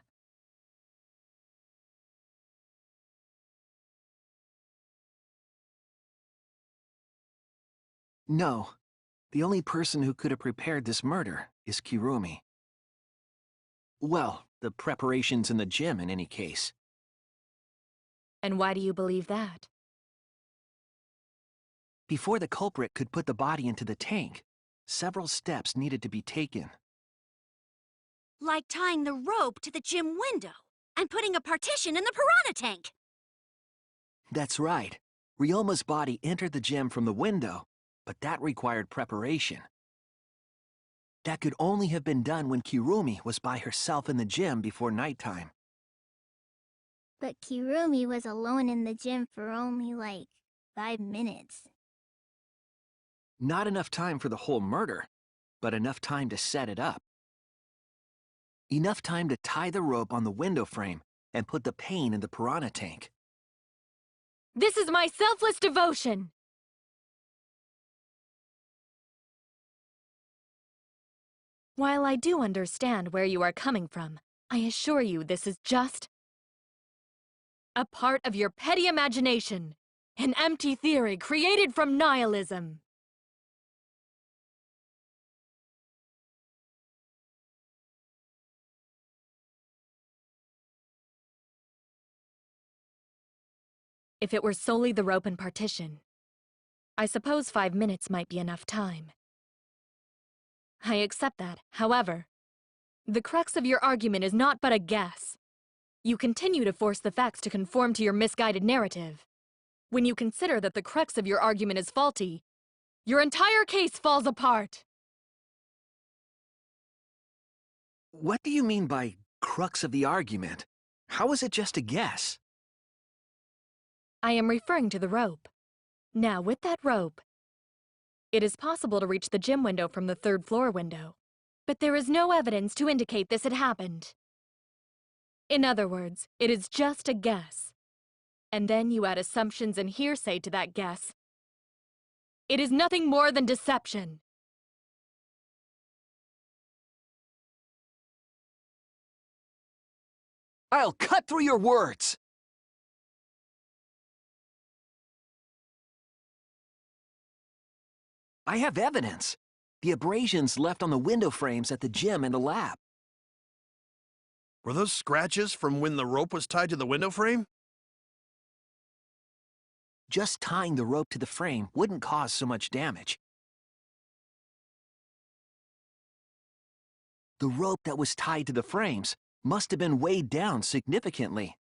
No. The only person who could have prepared this murder is Kirumi. Well, the preparations in the gym in any case. And why do you believe that? Before the culprit could put the body into the tank, several steps needed to be taken. Like tying the rope to the gym window and putting a partition in the piranha tank. That's right. Ryoma's body entered the gym from the window, but that required preparation. That could only have been done when Kirumi was by herself in the gym before nighttime. But Kirumi was alone in the gym for only, 5 minutes. Not enough time for the whole murder, but enough time to set it up. Enough time to tie the rope on the window frame and put the pain in the piranha tank. This is my selfless devotion! While I do understand where you are coming from, I assure you this is just a part of your petty imagination, an empty theory created from nihilism. If it were solely the rope and partition, I suppose 5 minutes might be enough time. I accept that. However, the crux of your argument is not but a guess. You continue to force the facts to conform to your misguided narrative. When you consider that the crux of your argument is faulty, your entire case falls apart. What do you mean by crux of the argument? How is it just a guess? I am referring to the rope. Now, with that rope, it is possible to reach the gym window from the 3rd floor window, but there is no evidence to indicate this had happened. In other words, it is just a guess. And then you add assumptions and hearsay to that guess. It is nothing more than deception. I'll cut through your words! I have evidence. The abrasions left on the window frames at the gym and the lab. Were those scratches from when the rope was tied to the window frame? Just tying the rope to the frame wouldn't cause so much damage. The rope that was tied to the frames must have been weighed down significantly.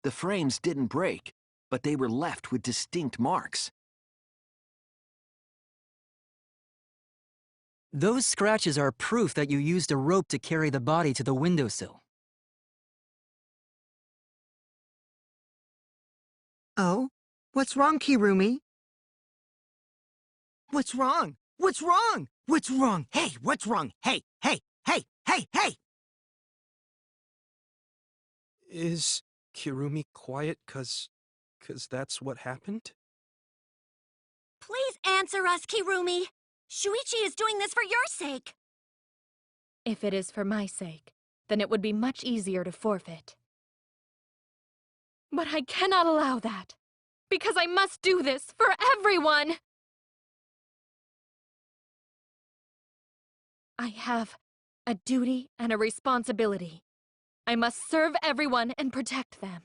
The frames didn't break, but they were left with distinct marks. Those scratches are proof that you used a rope to carry the body to the windowsill. Oh? What's wrong, Kirumi? What's wrong? What's wrong? What's wrong? Hey, what's wrong? Hey, hey, hey, hey, hey! Is Kirumi quiet 'cause that's what happened? Please answer us, Kirumi. Shuichi is doing this for your sake. If it is for my sake, then it would be much easier to forfeit. But I cannot allow that, because I must do this for everyone! I have a duty and a responsibility. I must serve everyone and protect them.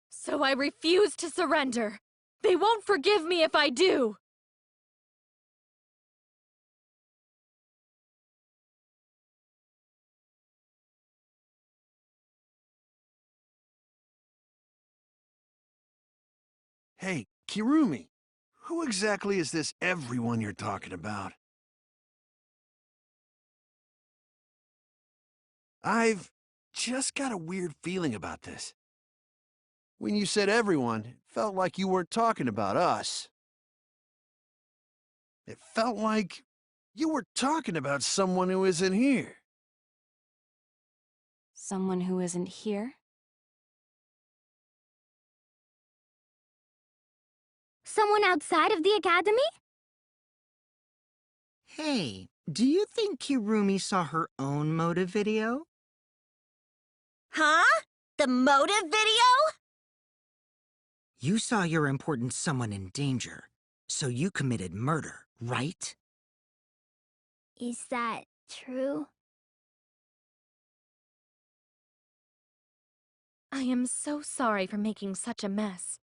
So I refuse to surrender. They won't forgive me if I do. Hey, Kirumi, who exactly is this everyone you're talking about? I've just got a weird feeling about this. When you said everyone, it felt like you weren't talking about us. It felt like you were talking about someone who isn't here. Someone who isn't here? Someone outside of the academy? Hey, do you think Kirumi saw her own motive video? Huh? The motive video? You saw your important someone in danger, so you committed murder, right? Is that true? I am so sorry for making such a mess.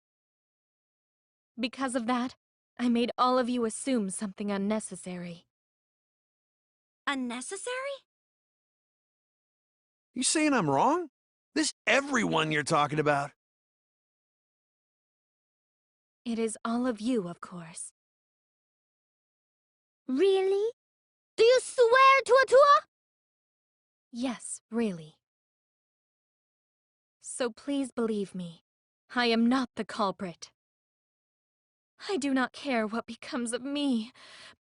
Because of that, I made all of you assume something unnecessary. Unnecessary? You saying I'm wrong? This everyone you're talking about? It is all of you, of course. Really? Do you swear to a tour? Yes, really. So please believe me, I am not the culprit. I do not care what becomes of me,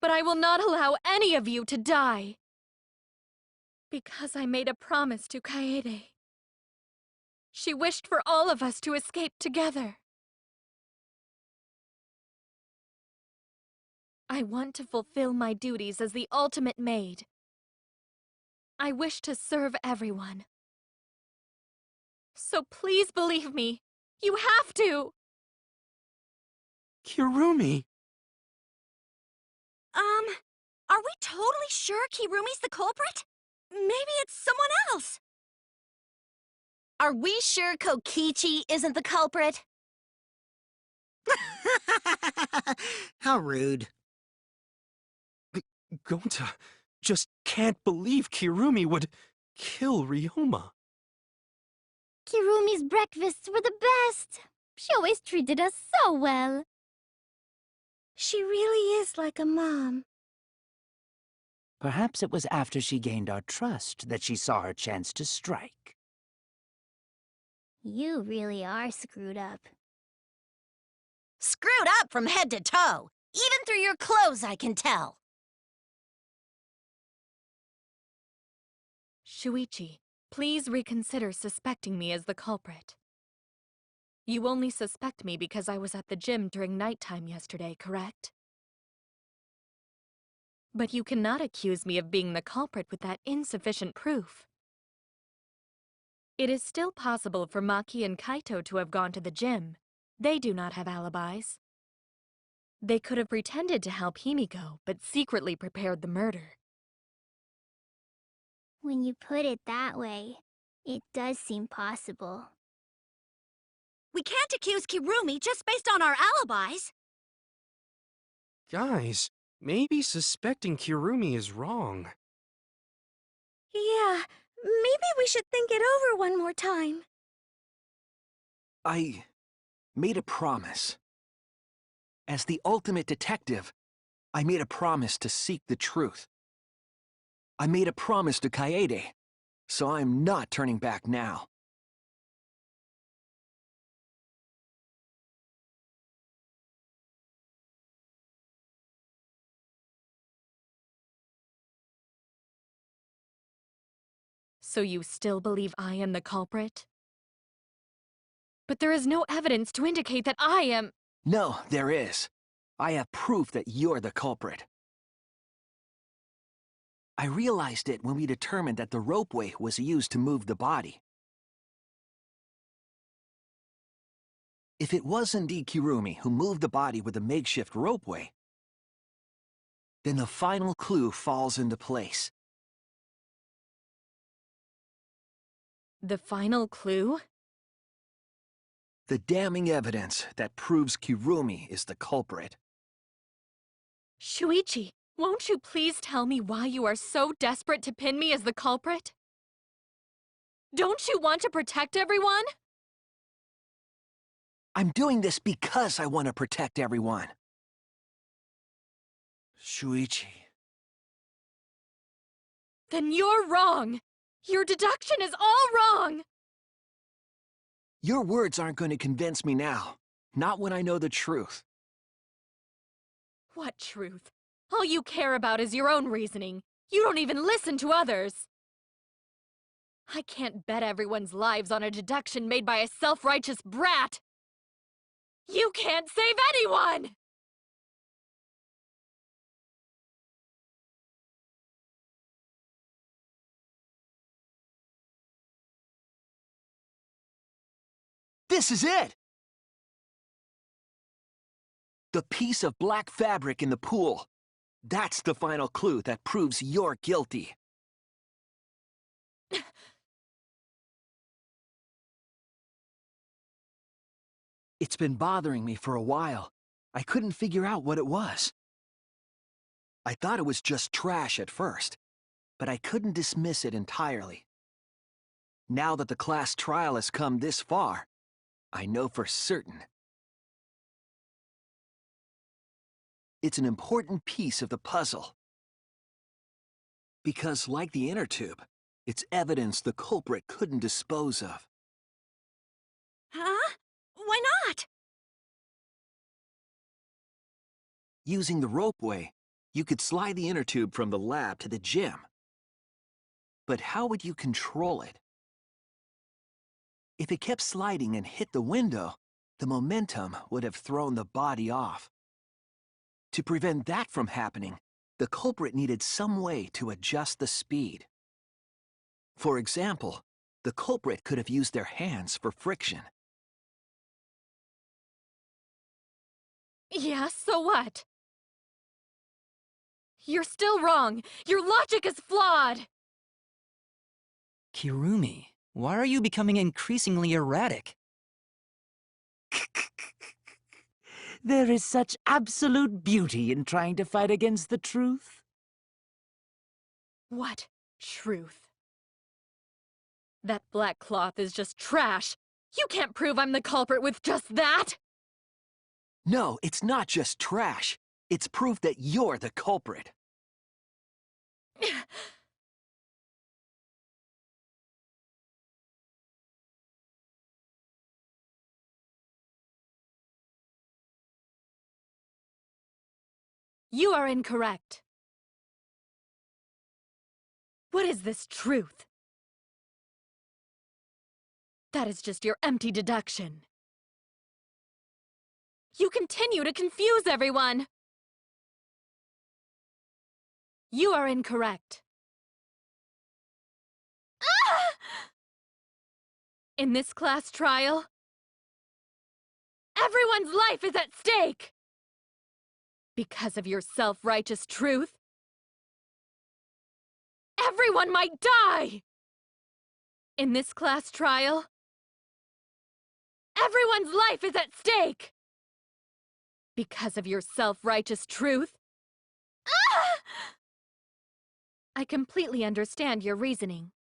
but I will not allow any of you to die. Because I made a promise to Kaede. She wished for all of us to escape together. I want to fulfill my duties as the ultimate maid. I wish to serve everyone. So please believe me. You have to! Kirumi! Are we totally sure Kirumi's the culprit? Maybe it's someone else. Are we sure Kokichi isn't the culprit? How rude. Gonta just can't believe Kirumi would kill Ryoma. Kirumi's breakfasts were the best. She always treated us so well. She really is like a mom. Perhaps it was after she gained our trust that she saw her chance to strike. You really are screwed up. Screwed up from head to toe. Even through your clothes, I can tell. Shuichi, please reconsider suspecting me as the culprit. You only suspect me because I was at the gym during nighttime yesterday, correct? But you cannot accuse me of being the culprit with that insufficient proof. It is still possible for Maki and Kaito to have gone to the gym. They do not have alibis. They could have pretended to help Himiko, but secretly prepared the murder. When you put it that way, it does seem possible. We can't accuse Kirumi just based on our alibis. Guys, maybe suspecting Kirumi is wrong. Yeah, maybe we should think it over one more time. I made a promise. As the ultimate detective, I made a promise to seek the truth. I made a promise to Kaede, so I'm not turning back now. So you still believe I am the culprit? But there is no evidence to indicate that I am— No, there is. I have proof that you're the culprit. I realized it when we determined that the ropeway was used to move the body. If it was indeed Kirumi who moved the body with a makeshift ropeway, then the final clue falls into place. the final clue? The damning evidence that proves Kirumi is the culprit. Shuichi, won't you please tell me why you are so desperate to pin me as the culprit? Don't you want to protect everyone? I'm doing this because I want to protect everyone. Shuichi. Then you're wrong! Your deduction is all wrong! Your words aren't going to convince me now. Not when I know the truth. What truth? All you care about is your own reasoning. You don't even listen to others. I can't bet everyone's lives on a deduction made by a self-righteous brat. You can't save anyone! This is it! The piece of black fabric in the pool. That's the final clue that proves you're guilty. It's been bothering me for a while. I couldn't figure out what it was. I thought it was just trash at first, but I couldn't dismiss it entirely. Now that the class trial has come this far, I know for certain. It's an important piece of the puzzle. Because, like the inner tube, it's evidence the culprit couldn't dispose of. Huh? Why not? Using the ropeway, you could slide the inner tube from the lab to the gym. But how would you control it? If it kept sliding and hit the window, the momentum would have thrown the body off. To prevent that from happening, the culprit needed some way to adjust the speed. For example, the culprit could have used their hands for friction. Yeah, so what? You're still wrong. Your logic is flawed. Kirumi, why are you becoming increasingly erratic? There is such absolute beauty in trying to fight against the truth. What truth? That black cloth is just trash. You can't prove I'm the culprit with just that. No, it's not just trash. It's proof that you're the culprit. You are incorrect. What is this truth? That is just your empty deduction. You continue to confuse everyone. You are incorrect. In this class trial, everyone's life is at stake. Because of your self-righteous truth? Everyone might die! In this class trial, everyone's life is at stake! Because of your self-righteous truth? Ah! I completely understand your reasoning.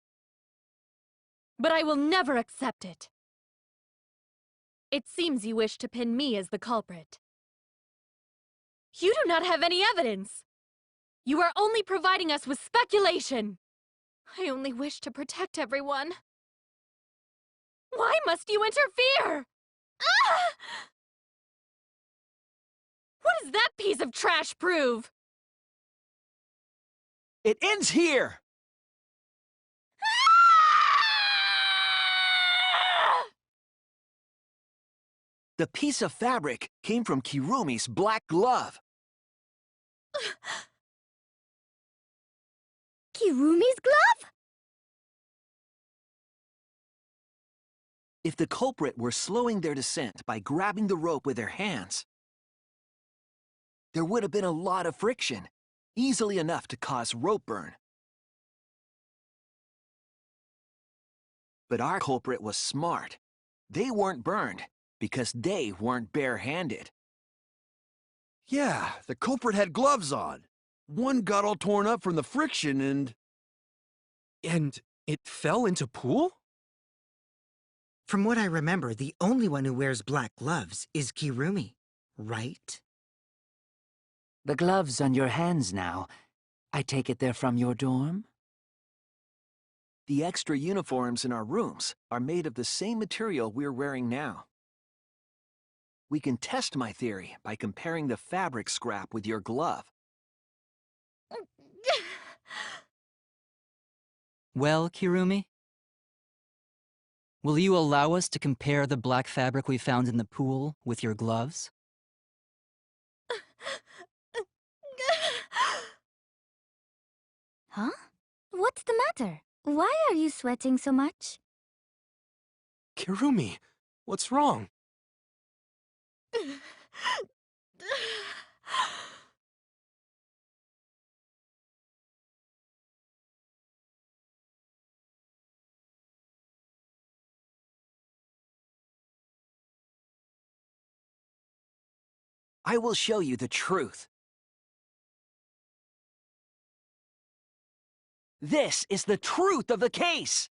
But I will never accept it. It seems you wish to pin me as the culprit. You do not have any evidence! You are only providing us with speculation! I only wish to protect everyone. Why must you interfere? Ah! What does that piece of trash prove? It ends here! The piece of fabric came from Kirumi's black glove. Kirumi's glove? If the culprit were slowing their descent by grabbing the rope with their hands, there would have been a lot of friction, easily enough to cause rope burn. But our culprit was smart. They weren't burned because they weren't bare-handed. Yeah, the culprit had gloves on. One got all torn up from the friction and... And it fell into pool? From what I remember, the only one who wears black gloves is Kirumi, right? The gloves on your hands now. I take it they're from your dorm? The extra uniforms in our rooms are made of the same material we're wearing now. We can test my theory by comparing the fabric scrap with your glove. Well, Kirumi? Will you allow us to compare the black fabric we found in the pool with your gloves? Huh? What's the matter? Why are you sweating so much? Kirumi, what's wrong? I will show you the truth. This is the truth of the case!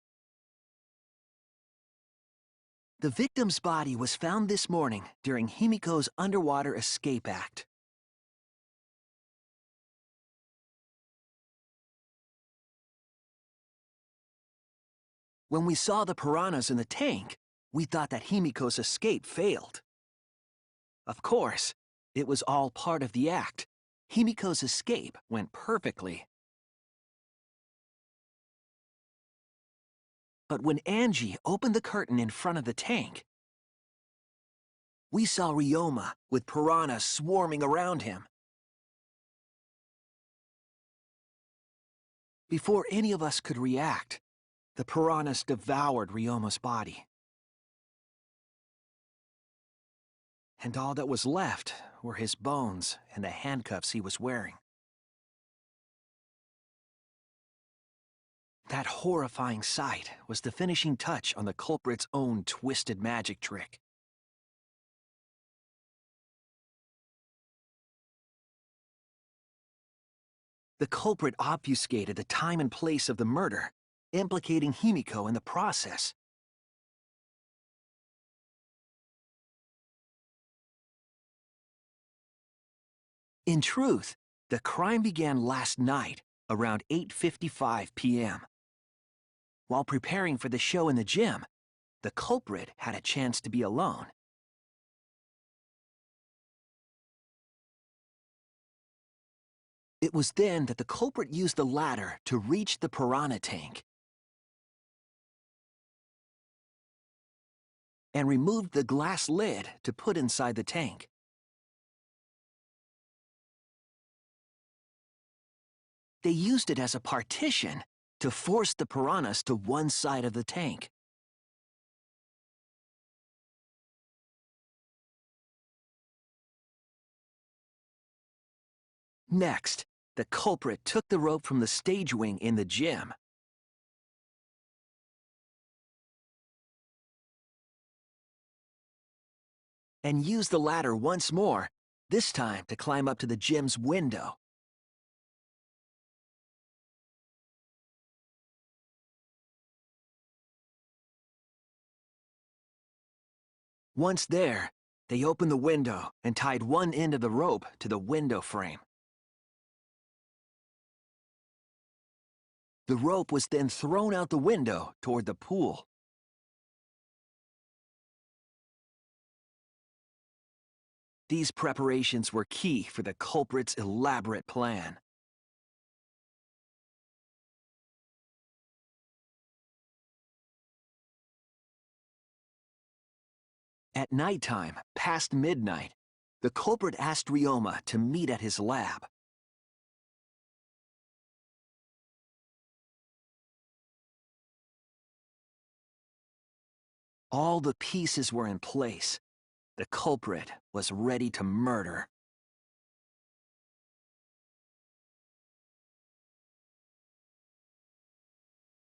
The victim's body was found this morning during Himiko's underwater escape act. When we saw the piranhas in the tank, we thought that Himiko's escape failed. Of course, it was all part of the act. Himiko's escape went perfectly. But when Angie opened the curtain in front of the tank, we saw Ryoma with piranhas swarming around him. Before any of us could react, the piranhas devoured Ryoma's body. And all that was left were his bones and the handcuffs he was wearing. That horrifying sight was the finishing touch on the culprit's own twisted magic trick. The culprit obfuscated the time and place of the murder, implicating Himiko in the process. In truth, the crime began last night, around 8:55 p.m. While preparing for the show in the gym, the culprit had a chance to be alone. It was then that the culprit used the ladder to reach the piranha tank and removed the glass lid to put inside the tank. They used it as a partition to force the piranhas to one side of the tank. Next, the culprit took the rope from the stage wing in the gym. And used the ladder once more, this time to climb up to the gym's window. Once there, they opened the window and tied one end of the rope to the window frame. The rope was then thrown out the window toward the pool. These preparations were key for the culprit's elaborate plan. At nighttime, past midnight, the culprit asked Ryoma to meet at his lab. All the pieces were in place. The culprit was ready to murder.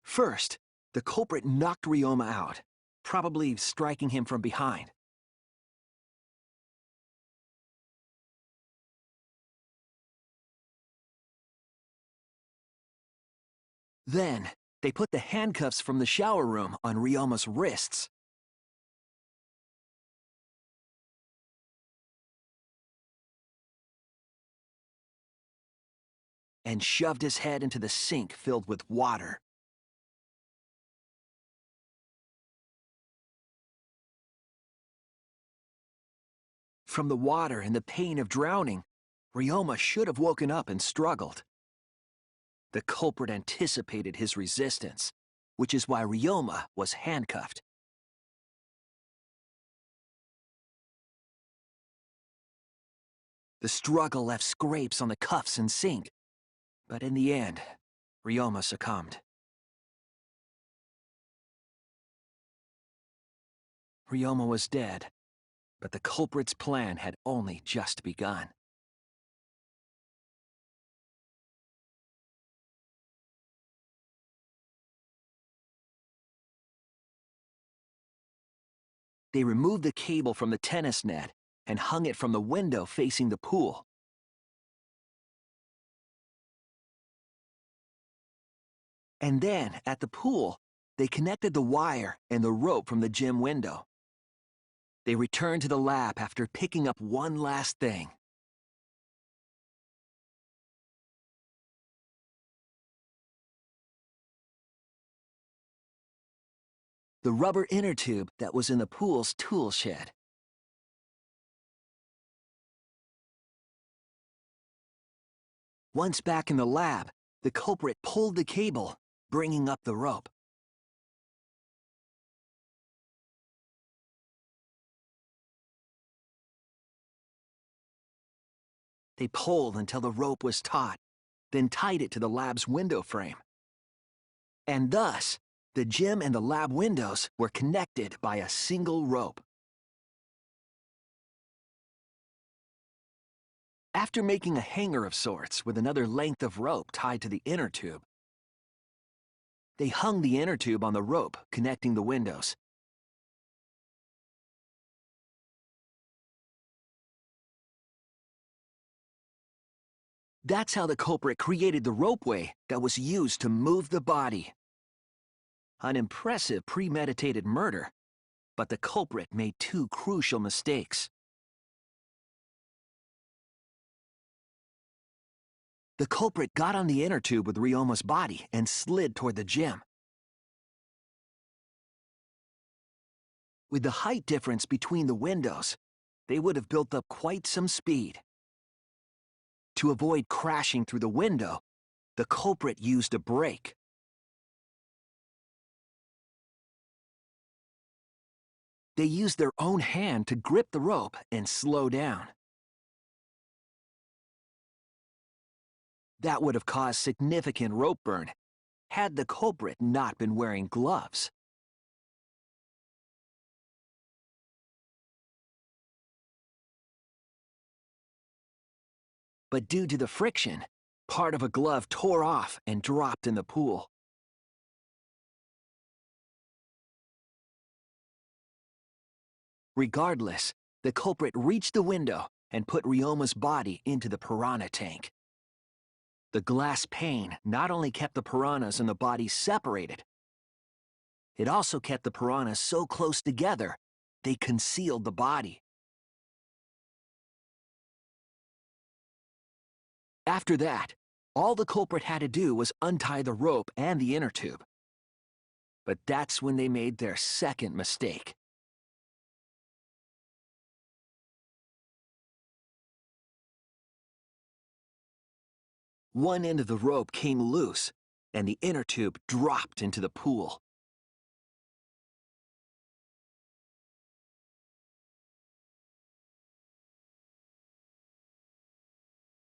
First, the culprit knocked Ryoma out, probably striking him from behind. Then, they put the handcuffs from the shower room on Ryoma's wrists. And shoved his head into the sink filled with water. From the water and the pain of drowning, Ryoma should have woken up and struggled. The culprit anticipated his resistance, which is why Ryoma was handcuffed. The struggle left scrapes on the cuffs and sink, but in the end, Ryoma succumbed. Ryoma was dead, but the culprit's plan had only just begun. They removed the cable from the tennis net and hung it from the window facing the pool. And then, at the pool, they connected the wire and the rope from the gym window. They returned to the lab after picking up one last thing. The rubber inner tube that was in the pool's tool shed. Once back in the lab, the culprit pulled the cable, bringing up the rope. They pulled until the rope was taut, then tied it to the lab's window frame. And thus, the gym and the lab windows were connected by a single rope. After making a hanger of sorts with another length of rope tied to the inner tube, they hung the inner tube on the rope connecting the windows. That's how the culprit created the ropeway that was used to move the body. An impressive premeditated murder, but the culprit made two crucial mistakes. The culprit got on the inner tube with Ryoma's body and slid toward the gym. With the height difference between the windows, they would have built up quite some speed. To avoid crashing through the window, the culprit used a brake. They used their own hand to grip the rope and slow down. That would have caused significant rope burn had the culprit not been wearing gloves. but due to the friction, part of a glove tore off and dropped in the pool. Regardless, the culprit reached the window and put Ryoma's body into the piranha tank. The glass pane not only kept the piranhas and the body separated, it also kept the piranhas so close together, they concealed the body. After that, all the culprit had to do was untie the rope and the inner tube. But that's when they made their second mistake. One end of the rope came loose, and the inner tube dropped into the pool.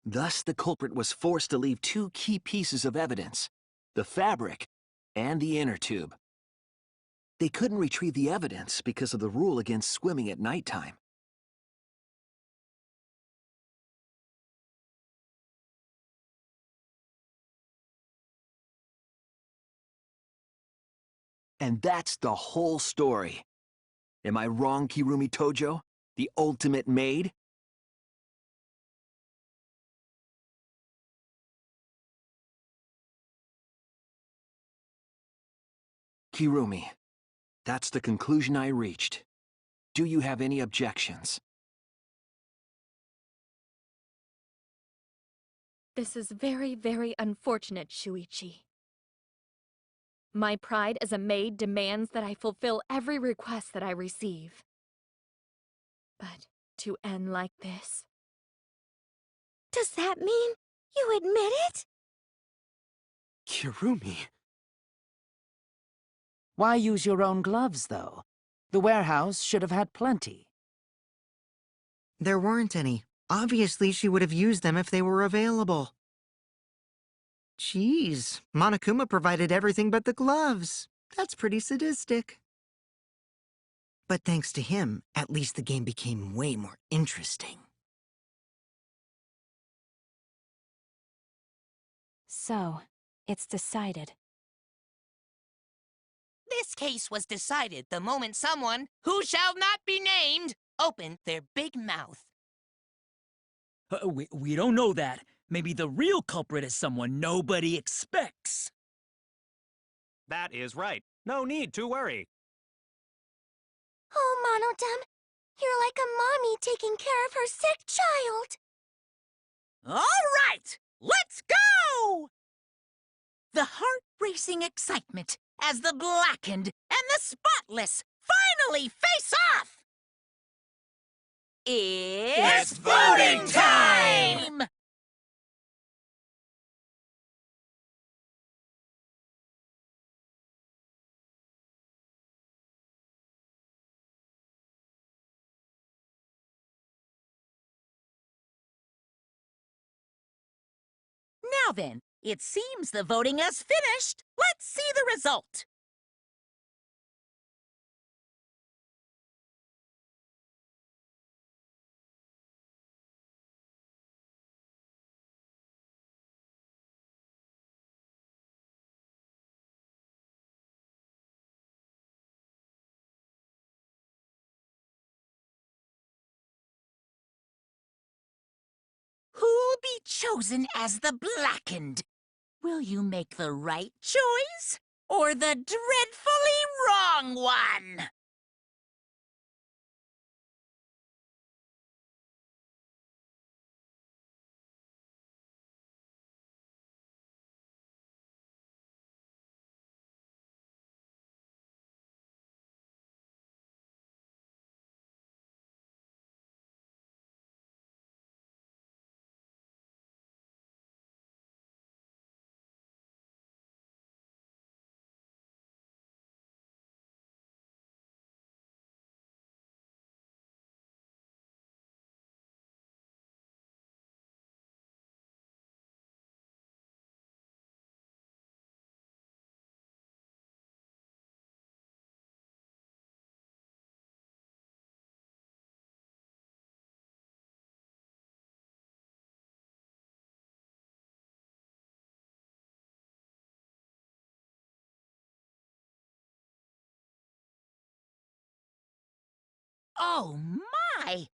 Thus, the culprit was forced to leave two key pieces of evidence, the fabric and the inner tube. They couldn't retrieve the evidence because of the rule against swimming at nighttime. And that's the whole story. Am I wrong, Kirumi Tojo? The ultimate maid? Kirumi, that's the conclusion I reached. Do you have any objections? This is very, very unfortunate, Shuichi. My pride as a maid demands that I fulfill every request that I receive. But to end like this... Does that mean you admit it? Kirumi. Why use your own gloves, though? The warehouse should have had plenty. There weren't any. Obviously, she would have used them if they were available. Jeez, Monokuma provided everything but the gloves. That's pretty sadistic. But thanks to him, at least the game became way more interesting. So, it's decided. This case was decided the moment someone, who shall not be named, opened their big mouth. We don't know that. Maybe the real culprit is someone nobody expects. That is right. No need to worry. Oh, Monodam, you're like a mommy taking care of her sick child. All right, let's go! The heart-racing excitement as the blackened and the spotless finally face off! It's voting time! Now then, it seems the voting has finished. Let's see the result. Who'll be chosen as the blackened? Will you make the right choice or the dreadfully wrong one? Oh, my!